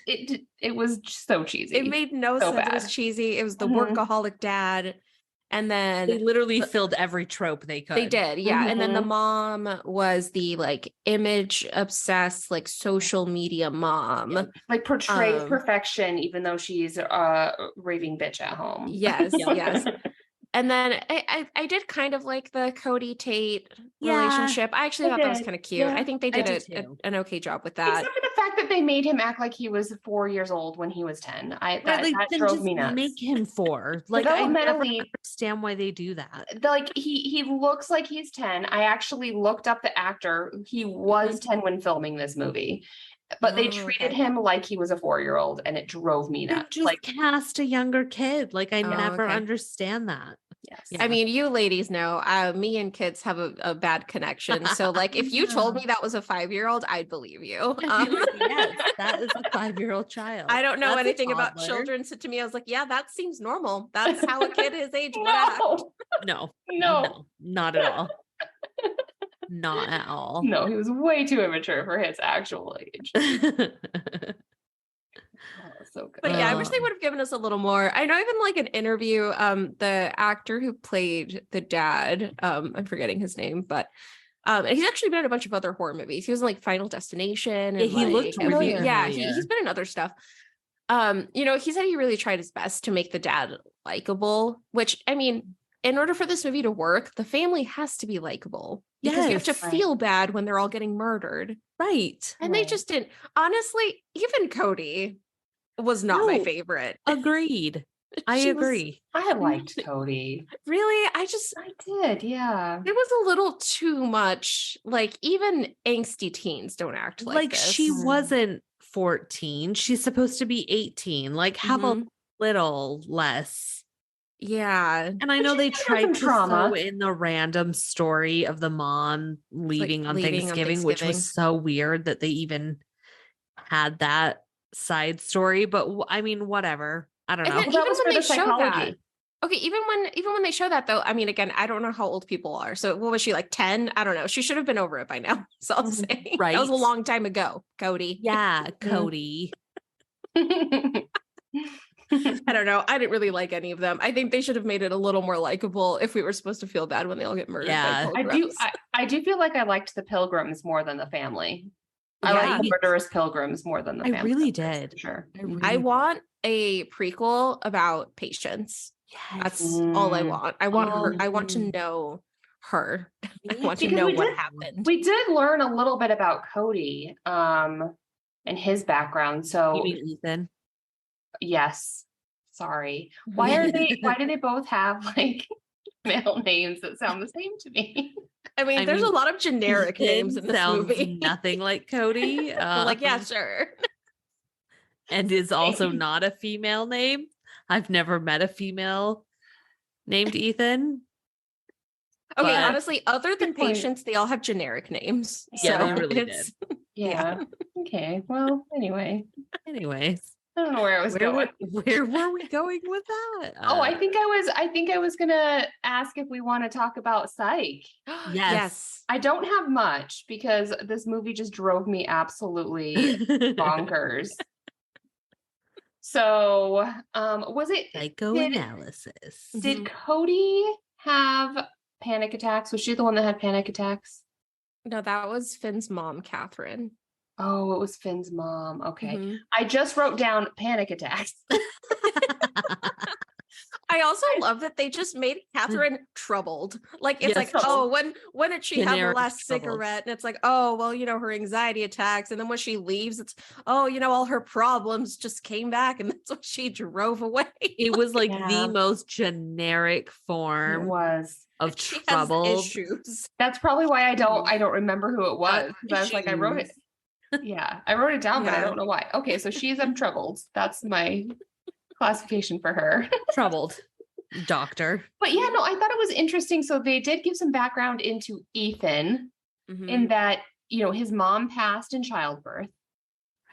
it was so cheesy. It made no sense. Bad. It was cheesy. It was the workaholic dad. And then they literally filled every trope they could. They did, yeah. And then the mom was the like image obsessed, like social media mom, like portrays perfection, even though she's a raving bitch at home. Yes, yes. And then I did kind of like the Cody Tate relationship. I actually thought that was kind of cute. Yeah, I think they did an okay job with that. Except for the fact that they made him act like he was 4 years old when he was 10. That drove me nuts. Make him 4. Like I never understand why they do that. Like he looks like he's 10. I actually looked up the actor. He was 10 when filming this movie. But they treated him like he was a 4-year-old, and it drove me nuts. Just cast a younger kid. Like I never understand that. Yes. Yeah. I mean, you ladies know, me and kids have a bad connection. So like, if you told me that was a 5-year-old, I'd believe you. Yes, that is a 5-year-old child. I don't know anything about children. So to me, I was like, yeah, that seems normal. That's how a kid his age would act. No, not at all. Not at all. No, he was way too immature for his actual age. So good. But yeah, I wish they would have given us a little more. I know even like an interview, the actor who played the dad, I'm forgetting his name, but and he's actually been in a bunch of other horror movies. He was in like Final Destination. And he looked familiar. Yeah, he's been in other stuff. He said he really tried his best to make the dad likable, which I mean, in order for this movie to work, the family has to be likable. Because you have to feel bad when they're all getting murdered. Right. And they just didn't. Honestly, even Cody was not my favorite. Agreed. I agree. I liked Cody. Really? I did, yeah. It was a little too much. Like, even angsty teens don't act like this. She wasn't 14. She's supposed to be 18. Like, have a little less. Yeah. And I know they tried to throw in the random story of the mom leaving on Thanksgiving, which was so weird that they even had that side story. But I mean, whatever. I don't know. Even when they show that. Okay, even when they show that though, I mean, again, I don't know how old people are. So what was she, like 10? I don't know. She should have been over it by now. So I'll say. Right. That was a long time ago, Cody. Yeah, Cody. I don't know. I didn't really like any of them. I think they should have made it a little more likable if we were supposed to feel bad when they all get murdered. Yeah, I do feel like I liked the Pilgrims more than the family. I like the murderous Pilgrims more than the family. I really did. Sure. I want a prequel about Patience. Yes. That's all I want. I want her. I want to Mm. know her. I want to Because know we what did- happened. We did learn a little bit about Cody, and his background. You So mean Ethan? yes, sorry. Why do they both have like male names that sound the same to me? I mean, there's a lot of generic names in this sounds movie. nothing like Cody. We're like, yeah, sure. And is also not a female name. I've never met a female named Ethan. Okay, But- honestly, other than Good point. Patience, they all have generic names. Yeah, So they really it's- Yeah. Okay. Well, anyway, Anyways, I don't know where I was going. where were we going with that? Oh, I think I was gonna ask if we want to talk about Psych. Yes. I don't have much because this movie just drove me absolutely bonkers. So, was it Psychoanalysis. did Cody have panic attacks? Was she the one that had panic attacks? No, that was Finn's mom, Catherine. Oh, it was Finn's mom. Okay. Mhm. I just wrote down panic attacks. I also love that they just made Catherine troubled. Like it's Yes, like, troubled. oh, when did she have the Generic last troubled. cigarette? And it's like, oh, well, her anxiety attacks. And then when she leaves, it's all her problems just came back, and that's what she drove away. It was like Yeah. the most generic It form was. of She has trouble. issues. That's probably why I don't remember who it was. 'Cause I was like, I wrote it. Issues. Yeah, I wrote it down, but I Yeah. don't know why. Okay, so she's troubled. That's my classification for her. Troubled doctor. But yeah, no, I thought it was interesting. So they did give some background into Ethan Mhm. in that, his mom passed in childbirth.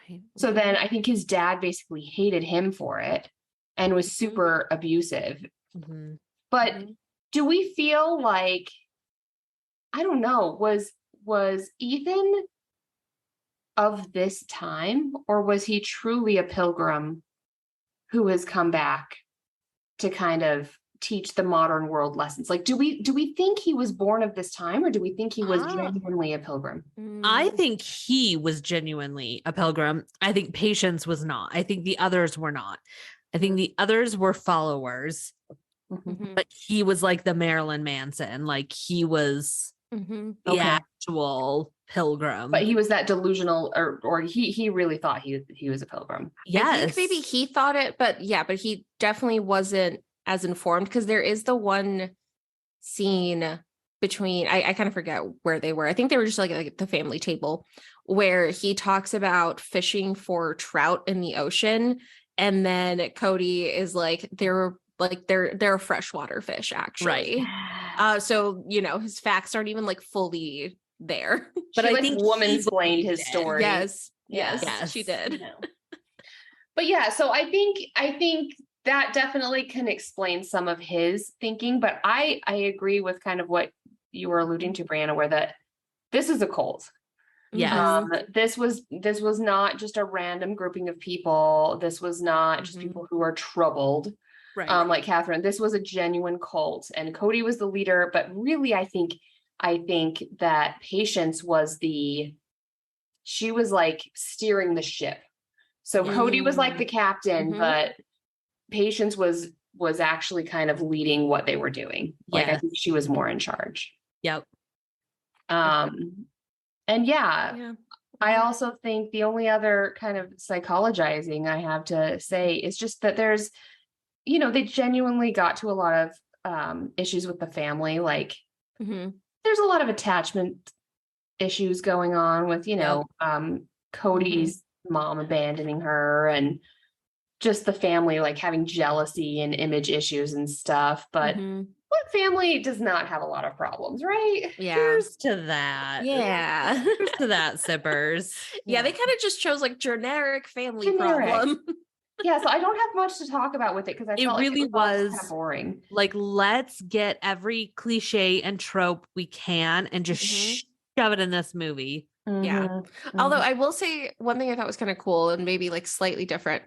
Right. So then I think his dad basically hated him for it and was super abusive. Mhm. But Mhm. do we feel like, I don't know, was Ethan of this time, or was he truly a pilgrim who has come back to kind of teach the modern world lessons? Like, do we think he was born of this time, or do we think he was genuinely a pilgrim? I Mm. think he was genuinely a pilgrim. I think Patience was not. I think the others were not. I think the others were followers, Mhm. but he was like the Marilyn Manson. Like he was Mhm. the Okay. actual pilgrim. But he was that delusional, or he really thought he was a pilgrim. yes. I think maybe he thought it, but he definitely wasn't as informed, because there is the one scene between, I kind of forget where they were. I think they were just like at the family table, where he talks about fishing for trout in the ocean, and then Cody is like, they're a freshwater fish, actually. So his facts aren't even like fully there. But She, I like, think woman's he blamed his believed it. story. Yes, Yes. she did. But yeah, so I think that definitely can explain some of his thinking. But I agree with kind of what you were alluding to, Brianna, where that this is a cult. Yes. This was not just a random grouping of people. This was not just Mhm. people who are troubled. Right. Like Catherine, this was a genuine cult, and Cody was the leader. But really, I think that Patience was she was like steering the ship. So Cody was like the captain, Mhm. but Patience was actually kind of leading what they were doing. Like I Yes. think she was more in charge. Yep. And yeah, Yeah. I also think the only other kind of psychologizing I have to say is just that there's, they genuinely got to a lot of issues with the family. Like Mhm. there's a lot of attachment issues going on with, Cody's mom abandoning her, and just the family like having jealousy and image issues and stuff. But Mhm. what family does not have a lot of problems, right? Yeah. Here's to that. Yeah. Here's to that, sippers. Yeah, they kind of just chose like generic family Generic. problem. Yeah, so I don't have much to talk about with it because I It felt like really it was was kind of boring. Like, let's get every cliche and trope we can and just Mhm. shove it in this movie. Yeah. Mhm. Although I will say one thing I thought was kind of cool and maybe like slightly different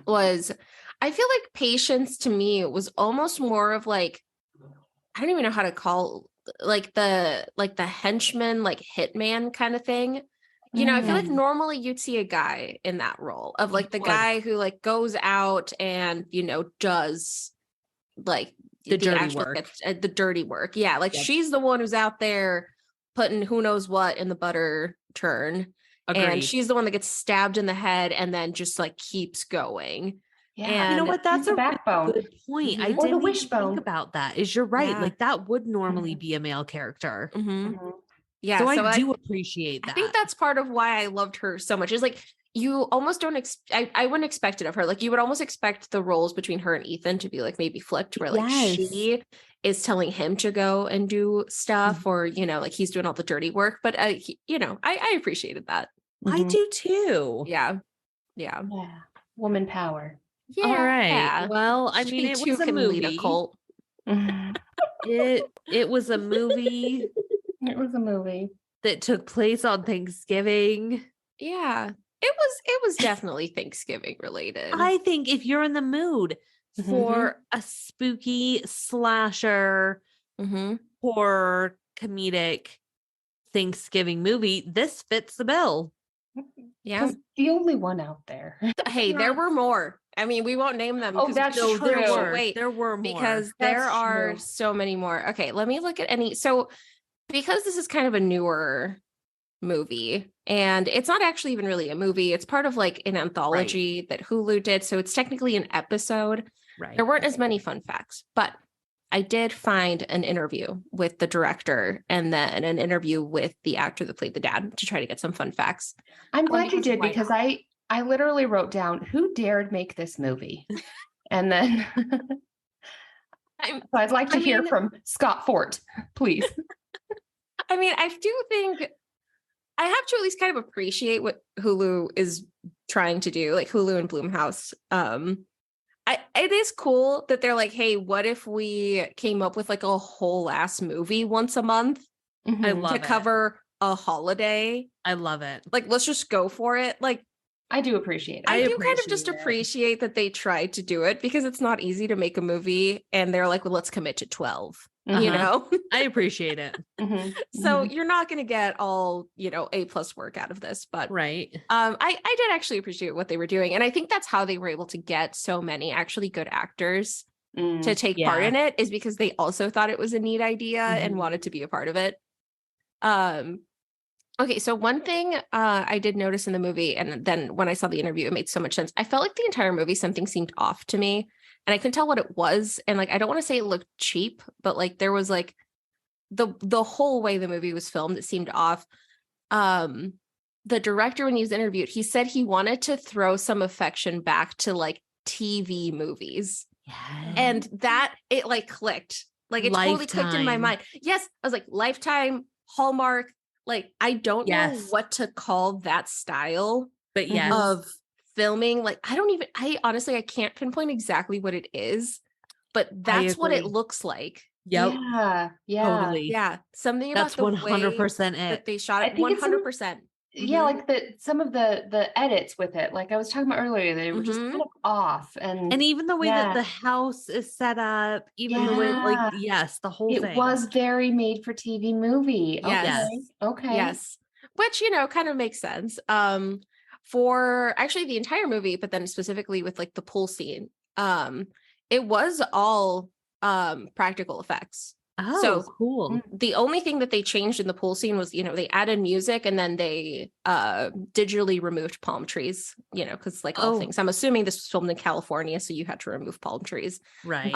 was, I feel like Patience to me was almost more of like, I don't even know how to call, like the henchman, like hitman kind of thing. You know, I feel like normally you'd see a guy in that role of like the guy who like goes out and, you know, does like the dirty work. The dirty work. Yeah. Like she's the one who's out there putting who knows what in the butter churn. Agreed. And she's the one that gets stabbed in the head and then just like keeps going. Yeah. And you know what? That's a backbone. really good point. I Or the didn't even wishbone. think about that. Is you're right. Yeah. Like that would normally be a male character. Yeah. So I do appreciate that. I think that's part of why I loved her so much is like, you almost don't I wouldn't expect it of her. Like you would almost expect the roles between her and Ethan to be like maybe flipped where like she is telling him to go and do stuff or, you know, like he's doing all the dirty work. But, you know, I appreciated that. I do too. Yeah. Woman power. Yeah. All right. Well, I mean, it was a movie. Lead a cult. It was a movie. It was a movie that took place on Thanksgiving. Yeah. It was definitely Thanksgiving related. I think if you're in the mood for a spooky slasher horror comedic Thanksgiving movie, this fits the bill. Yeah. The only one out there. Hey, there were more. I mean, we won't name them. Oh, that's true. There were more. Because there are so many more. Okay, let me look at any. So because this is kind of a newer movie and it's not actually even really a movie, it's part of like an anthology that Hulu did. So it's technically an episode. Right. There weren't as many fun facts, but I did find an interview with the director and then an interview with the actor that played the dad to try to get some fun facts. I'm glad you did because I literally wrote down who dared make this movie. And then I'd like to hear from Scott Fort, please. I mean, I do think I have to at least kind of appreciate what Hulu is trying to do, like Hulu and Blumhouse. It is cool that they're like, hey, what if we came up with like a whole ass movie once a month to cover a holiday? I love it. Like, let's just go for it. Like, I do appreciate it. I do kind of just appreciate that they tried to do it because it's not easy to make a movie and they're like, well, let's commit to 12. You know, I appreciate it. So you're not going to get all, you know, A+ work out of this, but right. I did actually appreciate what they were doing. And I think that's how they were able to get so many actually good actors to take part in it, is because they also thought it was a neat idea and wanted to be a part of it. Okay. So one thing I did notice in the movie, and then when I saw the interview, it made so much sense. I felt like the entire movie, something seemed off to me. And I couldn't tell what it was. And like, I don't want to say it looked cheap, but like there was like the whole way the movie was filmed, it seemed off. The director, when he was interviewed, he said he wanted to throw some affection back to like TV movies. Yes. And that it like clicked. Like it totally clicked in my mind. Yes. I was like, Lifetime, Hallmark. Like, I don't know what to call that style, but of filming. Like, I honestly can't pinpoint exactly what it is, but that's what it looks like. Yep. Yeah. Totally. Yeah. Something about that's the 100% way it. that they shot it. 100%. Yeah, like some of the edits with it, like I was talking about earlier, they were just kind of off, and even the way that the house is set up, even the way, like, the whole thing. It was very made for TV movie. Yes. Okay. Yes. Which, you know, kind of makes sense. For actually the entire movie, but then specifically with like the pool scene, it was all practical effects. Oh, so cool. The only thing that they changed in the pool scene was, you know, they added music and then they digitally removed palm trees, you know, because like all things, I'm assuming this was filmed in California, so you had to remove palm trees. Right.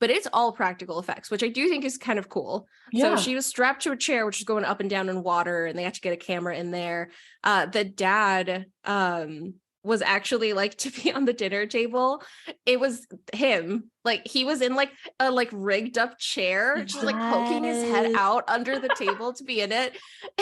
But it's all practical effects, which I do think is kind of cool. Yeah. So she was strapped to a chair, which is going up and down in water, and they had to get a camera in there. The dad was actually like to be on the dinner table. It was him. Like he was in like a like rigged up chair, just like poking his head out under the table to be in it.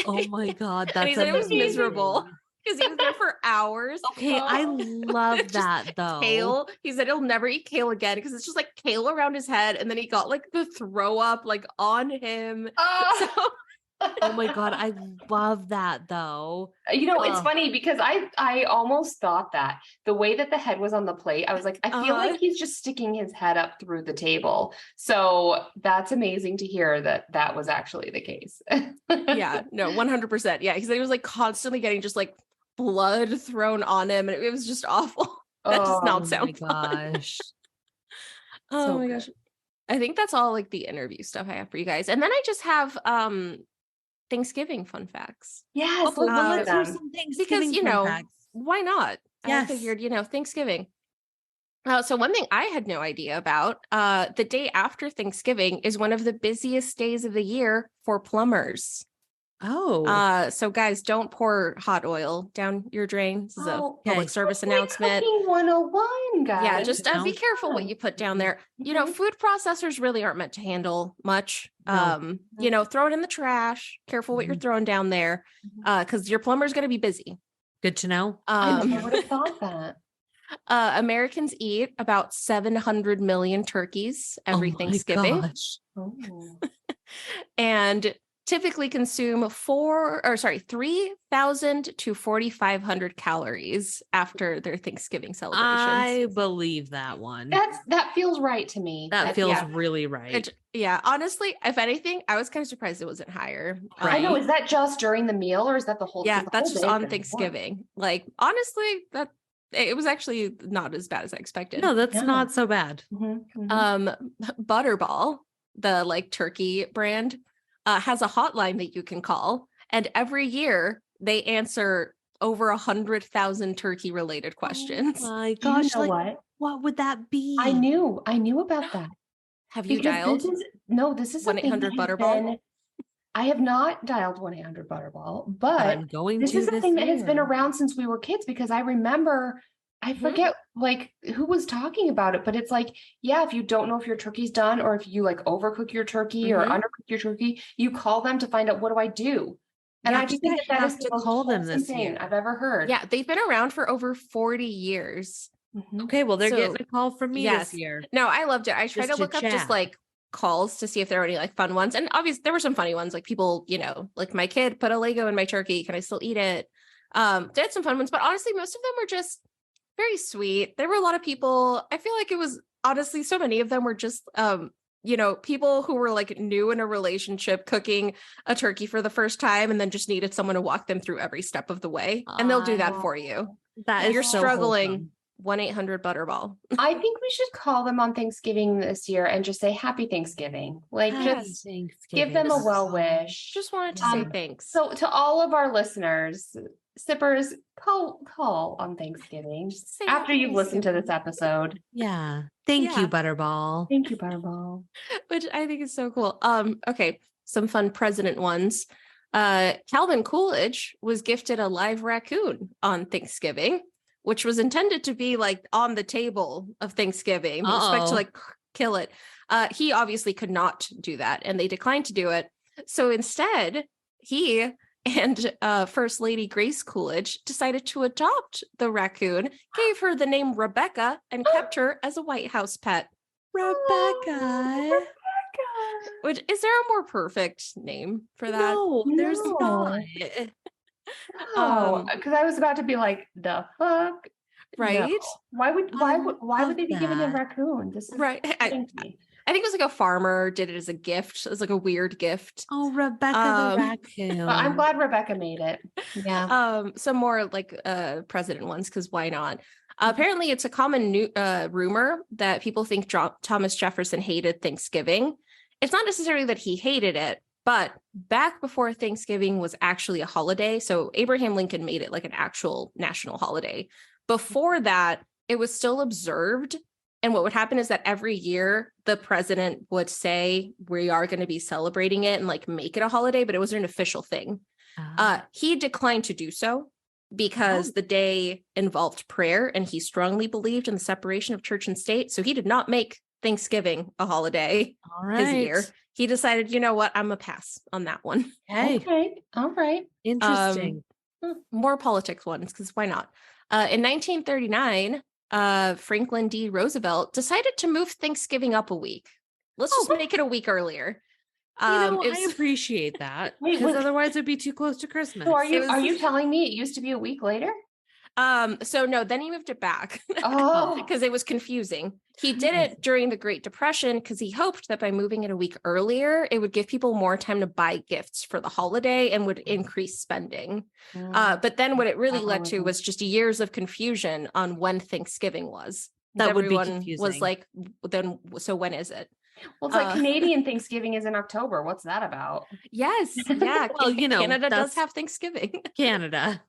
Oh my God. That's and he said it was miserable because he was there for hours. Okay. I love that though. Kale. He said he'll never eat kale again because it's just like kale around his head. And then he got like the throw up like on him. So Oh my God. I love that though. It's funny because I almost thought that the way that the head was on the plate, I was like, I feel like he's just sticking his head up through the table. So that's amazing to hear that was actually the case. Yeah, no, 100%. Yeah, because he was like constantly getting just like blood thrown on him, and it was just awful. That does not sound fun. Gosh. Oh my gosh. I think that's all like the interview stuff I have for you guys. And then I just have Thanksgiving fun facts. Yes, let's do some Thanksgiving because facts. why not? Yes. I figured, Thanksgiving. So one thing I had no idea about, the day after Thanksgiving is one of the busiest days of the year for plumbers. Oh. So guys, don't pour hot oil down your drain. This is a public service announcement. Cooking 101, guys. Yeah, just be careful what you put down there. Food processors really aren't meant to handle much. No. Throw it in the trash. Careful what you're throwing down there, because your plumber's going to be busy. Good to know. I would have thought that. Americans eat about 700 million turkeys every Thanksgiving. Gosh. And typically consume 3,000 to 4,500 calories after their Thanksgiving celebrations. I believe that one. That feels right to me. That feels really right. Honestly, if anything, I was kind of surprised it wasn't higher. Right. I know. Is that just during the meal or is that the whole? Yeah, that's just on Thanksgiving. Like, honestly, it was actually not as bad as I expected. No, that's not so bad. Butterball, the like turkey brand, has a hotline that you can call, and every year they answer over 100,000 turkey related questions. Oh my gosh. What would that be? I knew about that. Have you dialed? This is 1-800-Butterball. I have not dialed 1-800-Butterball, but I'm going this to is a thing that has been year. around since we were kids, because I remember, I forget like who was talking about it, but it's like, yeah, if you don't know if your turkey's done or if you like overcook your turkey or undercook your turkey, you call them to find out, what do I do? And I just think that is the most call them this thing year I've ever heard. Yeah, they've been around for over 40 years. Okay, well, they're getting a call from me this year. No, I loved it. I tried to look up just like calls to see if there were any like fun ones. And obviously there were some funny ones, like people, like my kid put a Lego in my turkey. Can I still eat it? They had some fun ones, but honestly, most of them were just very sweet. There were a lot of people. I feel like it was honestly, so many of them were just, people who were like new in a relationship cooking a turkey for the first time and then just needed someone to walk them through every step of the way. And they'll do that for you. That is you're so struggling. wholesome. 1-800-Butterball. I think we should call them on Thanksgiving this year and just say Happy Thanksgiving. Like, just give them a well wish. Just wanted to say thanks. So to all of our listeners, sippers, call on Thanksgiving after you've listened to this episode. Yeah. Thank you, Butterball. Thank you, Butterball. Which I think is so cool. Okay, some fun president ones. Calvin Coolidge was gifted a live raccoon on Thanksgiving, which was intended to be like on the table of Thanksgiving. We expect to like kill it. He obviously could not do that, and they declined to do it. So instead, he and First Lady Grace Coolidge decided to adopt the raccoon, gave her the name Rebecca, and kept her as a White House pet. Rebecca. Which, is there a more perfect name for that? No, there's not. Oh, because I was about to be like, the fuck, right? No. Why would they be giving a raccoon? This is right. I think it was like a farmer did it as a gift. It was like a weird gift. Oh, Rebecca the raccoon. I'm glad Rebecca made it. Yeah. Some more like president ones, because why not? Apparently, it's a common rumor that people think Thomas Jefferson hated Thanksgiving. It's not necessarily that he hated it, but back before Thanksgiving was actually a holiday, so Abraham Lincoln made it like an actual national holiday. Before that, it was still observed. And what would happen is that every year the president would say, we are going to be celebrating it and like make it a holiday, but it wasn't an official thing. He declined to do so because the day involved prayer and he strongly believed in the separation of church and state. So he did not make Thanksgiving a holiday his year. He decided, you know what, I'm a pass on that one. Okay. All right. Interesting. More politics ones, because why not? In 1939, Franklin D. Roosevelt decided to move Thanksgiving up a week. Let's just make it a week earlier. I appreciate that because otherwise it'd be too close to Christmas. So are you telling me it used to be a week later? So no, then he moved it back Oh, because it was confusing. He did it during the Great Depression because he hoped that by moving it a week earlier, it would give people more time to buy gifts for the holiday and would increase spending. But then what it really led to was just years of confusion on when Thanksgiving was. That would be confusing. Everyone was like, then, so when is it? well, it's like Canadian Thanksgiving is in October. What's that about? Yes. Yeah. Well, Canada does have Thanksgiving. Canada.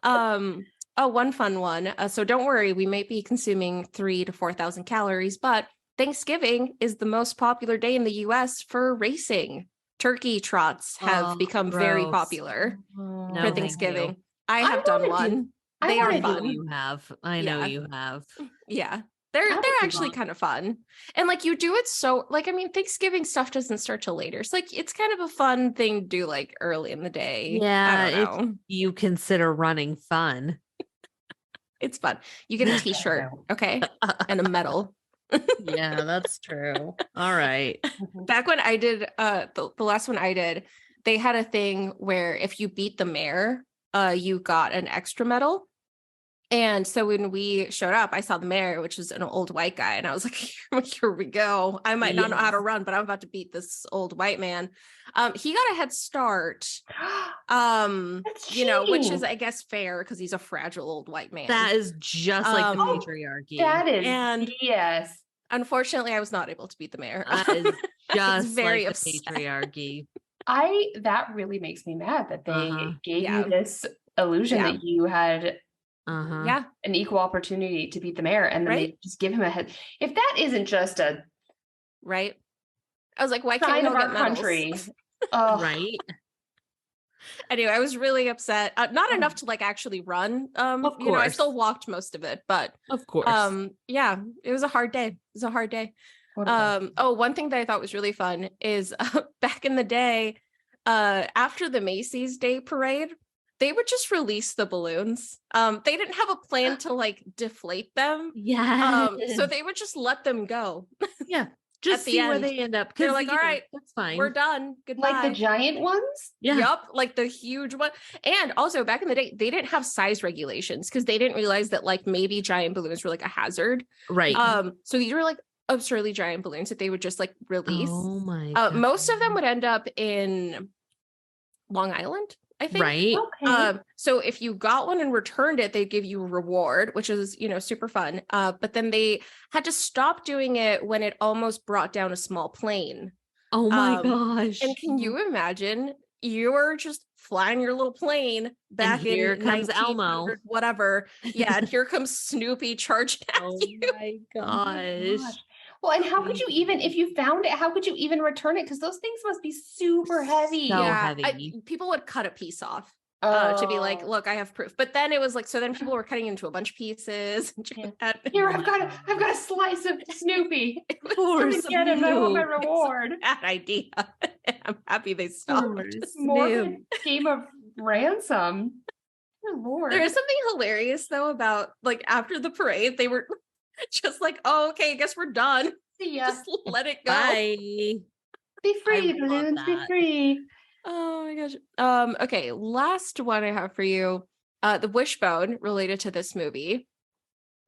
One fun one. So don't worry, we might be consuming 3,000 to 4,000 calories, but Thanksgiving is the most popular day in the US for racing. Turkey trots have become very popular for Thanksgiving. I have done one. They are fun. You have. I know you have. Yeah. They're actually kind of fun. And like you do it so like, I mean, Thanksgiving stuff doesn't start till later. So like it's kind of a fun thing to do like early in the day. Yeah. If you consider running fun. It's fun. You get a t-shirt, okay? And a medal. Yeah, that's true. All right. Back when I did the last one I did, they had a thing where if you beat the mayor, you got an extra medal. And so when we showed up, I saw the mayor, which was an old white guy. And I was like, here we go. I might not know how to run, but I'm about to beat this old white man. He got a head start, which is, I guess, fair because he's a fragile old white man. That is just like the patriarchy. That is. And yes. Unfortunately, I was not able to beat the mayor. That is just very like the patriarchy. That really makes me mad that they gave you this illusion that you had an equal opportunity to beat the mayor, and then they just give him a head. If that isn't just a I was like, why can't we all get country? Right. Anyway, I was really upset. Not enough to like actually run. Of course. I still walked most of it, but of course. It was a hard day. One thing that I thought was really fun is back in the day, after the Macy's Day Parade, they would just release the balloons. They didn't have a plan to like deflate them. Yeah. So they would just let them go. Yeah. Just see where they end up. They're like, all right, that's fine. We're done. Goodbye. Like the giant ones? Yeah. Yep. Like the huge one. And also back in the day, they didn't have size regulations because they didn't realize that like maybe giant balloons were like a hazard. Right. So these were like absurdly giant balloons that they would just like release. Oh my God. Most of them would end up in Long Island, I think. Right. Okay. So if you got one and returned it, they'd give you a reward, which is, super fun. But then they had to stop doing it when it almost brought down a small plane. Oh my gosh. And can you imagine you're just flying your little plane back, and here comes Elmo, whatever. Yeah. And here comes Snoopy charging at you. My gosh. Well, and how could you even, if you found it, how could you even return it? Because those things must be super heavy. So heavy. People would cut a piece off to be like, look, I have proof. But then it was like, so then people were cutting into a bunch of pieces. Here, I've got a slice of Snoopy. Poor Get him, I want my reward. Bad idea. I'm happy they stopped. More than a game of ransom. Oh, Lord. There is something hilarious though about like after the parade, they were just like, oh, okay, I guess we're done. See ya. Just let it go. Bye. Be free, balloons, be free. Oh my gosh. Okay, last one I have for you. The wishbone related to this movie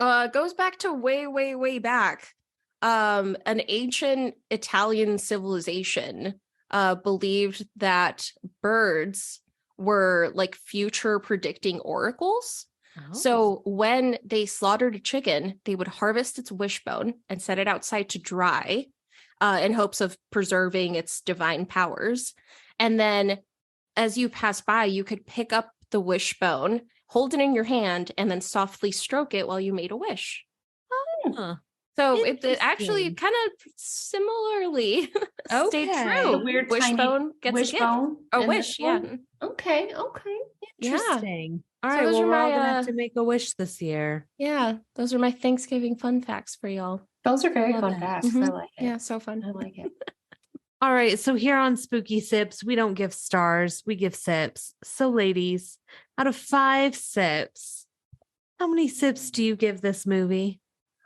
goes back to way, way, way back. An ancient Italian civilization believed that birds were like future predicting oracles. So when they slaughtered a chicken, they would harvest its wishbone and set it outside to dry in hopes of preserving its divine powers. And then as you pass by, you could pick up the wishbone, hold it in your hand, and then softly stroke it while you made a wish. So it actually kind of similarly stayed true. The weird wishbone gets wishbone. A wish, yeah. Okay. Interesting. Yeah. All right, well, we're all gonna have to make a wish this year. Yeah, those are my Thanksgiving fun facts for y'all. Those are very fun facts. Mm-hmm. I like it. Yeah, so fun. I like it. All right, so here on Spooky Sips, we don't give stars, we give sips. So ladies, out of 5 sips, how many sips do you give this movie?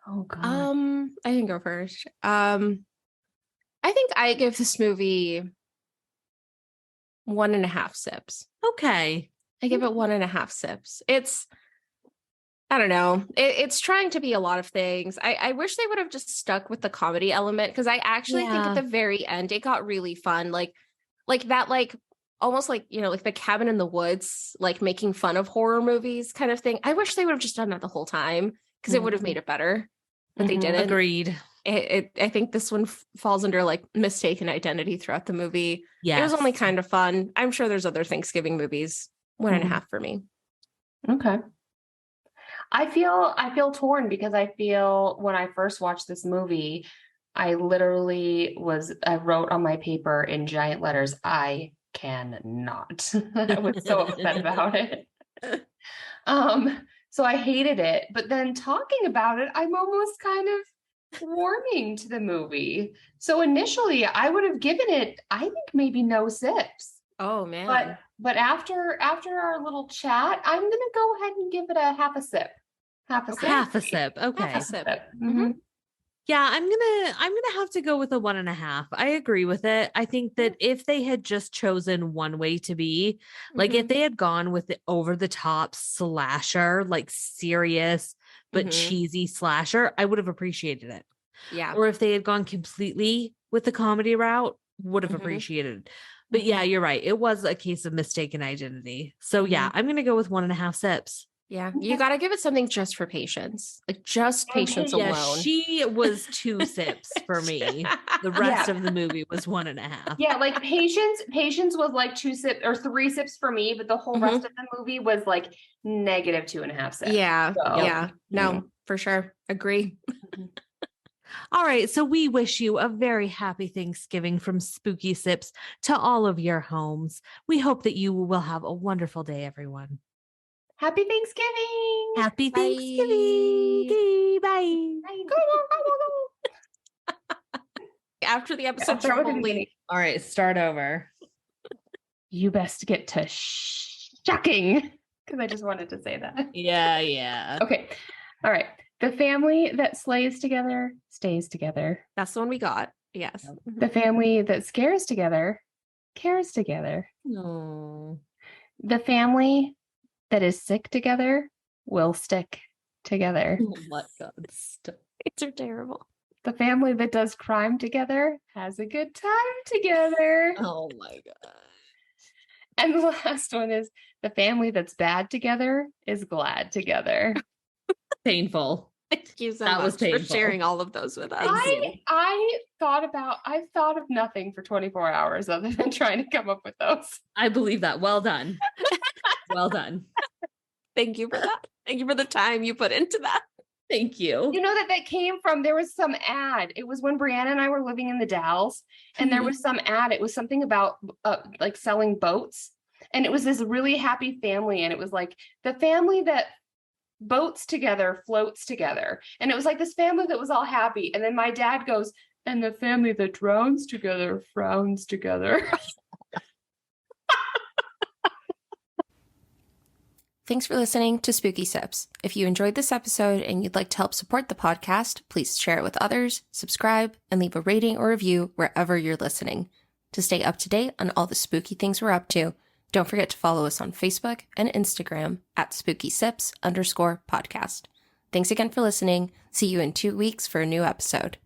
Oh God. I can go first. I I think I give this movie 1.5 sips. Okay. I give it 1.5 sips. I don't know. It's trying to be a lot of things. I wish they would have just stuck with the comedy element, because I actually think at the very end it got really fun. Like that, like almost like, like the cabin in the woods, like making fun of horror movies kind of thing. I wish they would have just done that the whole time, because it would have made it better. But they didn't. Agreed. I think this one falls under like mistaken identity throughout the movie. Yeah, it was only kind of fun. I'm sure there's other Thanksgiving movies. 1.5 for me. Okay. I feel torn, because I feel when I first watched this movie, I literally I wrote on my paper in giant letters, I cannot. I was so upset about it. So I hated it. But then talking about it, I'm almost kind of warming to the movie. So initially I would have given it, I think, maybe no sips. Oh man. But after our little chat, I'm gonna go ahead and give it a half a sip. Half a sip. Half a sip. Okay. Half a sip. Mm-hmm. Yeah, I'm gonna have to go with a 1.5. I agree with it. I think that if they had just chosen one way to be, like if they had gone with the over the top slasher, like serious but cheesy slasher, I would have appreciated it. Yeah. Or if they had gone completely with the comedy route, would have appreciated it. But yeah, you're right. It was a case of mistaken identity. So yeah, I'm gonna go with 1.5 sips. Yeah, you got to give it something just for patience, like just patience alone. She was 2 sips for me. The rest of the movie was 1.5. Yeah, like patience was like 2 sips or 3 sips for me, but the whole rest of the movie was like negative 2.5 sips. Yeah, so, no, for sure, agree. All right, so we wish you a very happy Thanksgiving from Spooky Sips to all of your homes. We hope that you will have a wonderful day, everyone. Happy Thanksgiving. Happy Thanksgiving. Bye. After the episode, all right, start over. You best get to shocking, because I just wanted to say that. Yeah. Okay. All right. The family that slays together stays together. That's the one we got. Yes. The family that scares together cares together. No. The family that is sick together will stick together. Oh my God. These are terrible. The family that does crime together has a good time together. Oh my God. And the last one is the family that's bad together is glad together. Painful. Thank you so much for sharing all of those with us. I thought of nothing for 24 hours other than trying to come up with those. I believe that. Well done. Well done. Thank you for that. Thank you for the time you put into that. Thank you. You know that came from, there was some ad. It was when Brianna and I were living in the Dalles, and there was some ad. It was something about like selling boats. And it was this really happy family. And it was like the family that boats together, floats together. And it was like this family that was all happy. And then my dad goes, and the family that drowns together frowns together. Thanks for listening to Spooky Sips. If you enjoyed this episode and you'd like to help support the podcast, please share it with others, subscribe, and leave a rating or review wherever you're listening. To stay up to date on all the spooky things we're up to, don't forget to follow us on Facebook and Instagram at SpookySips_podcast. Thanks again for listening. See you in 2 weeks for a new episode.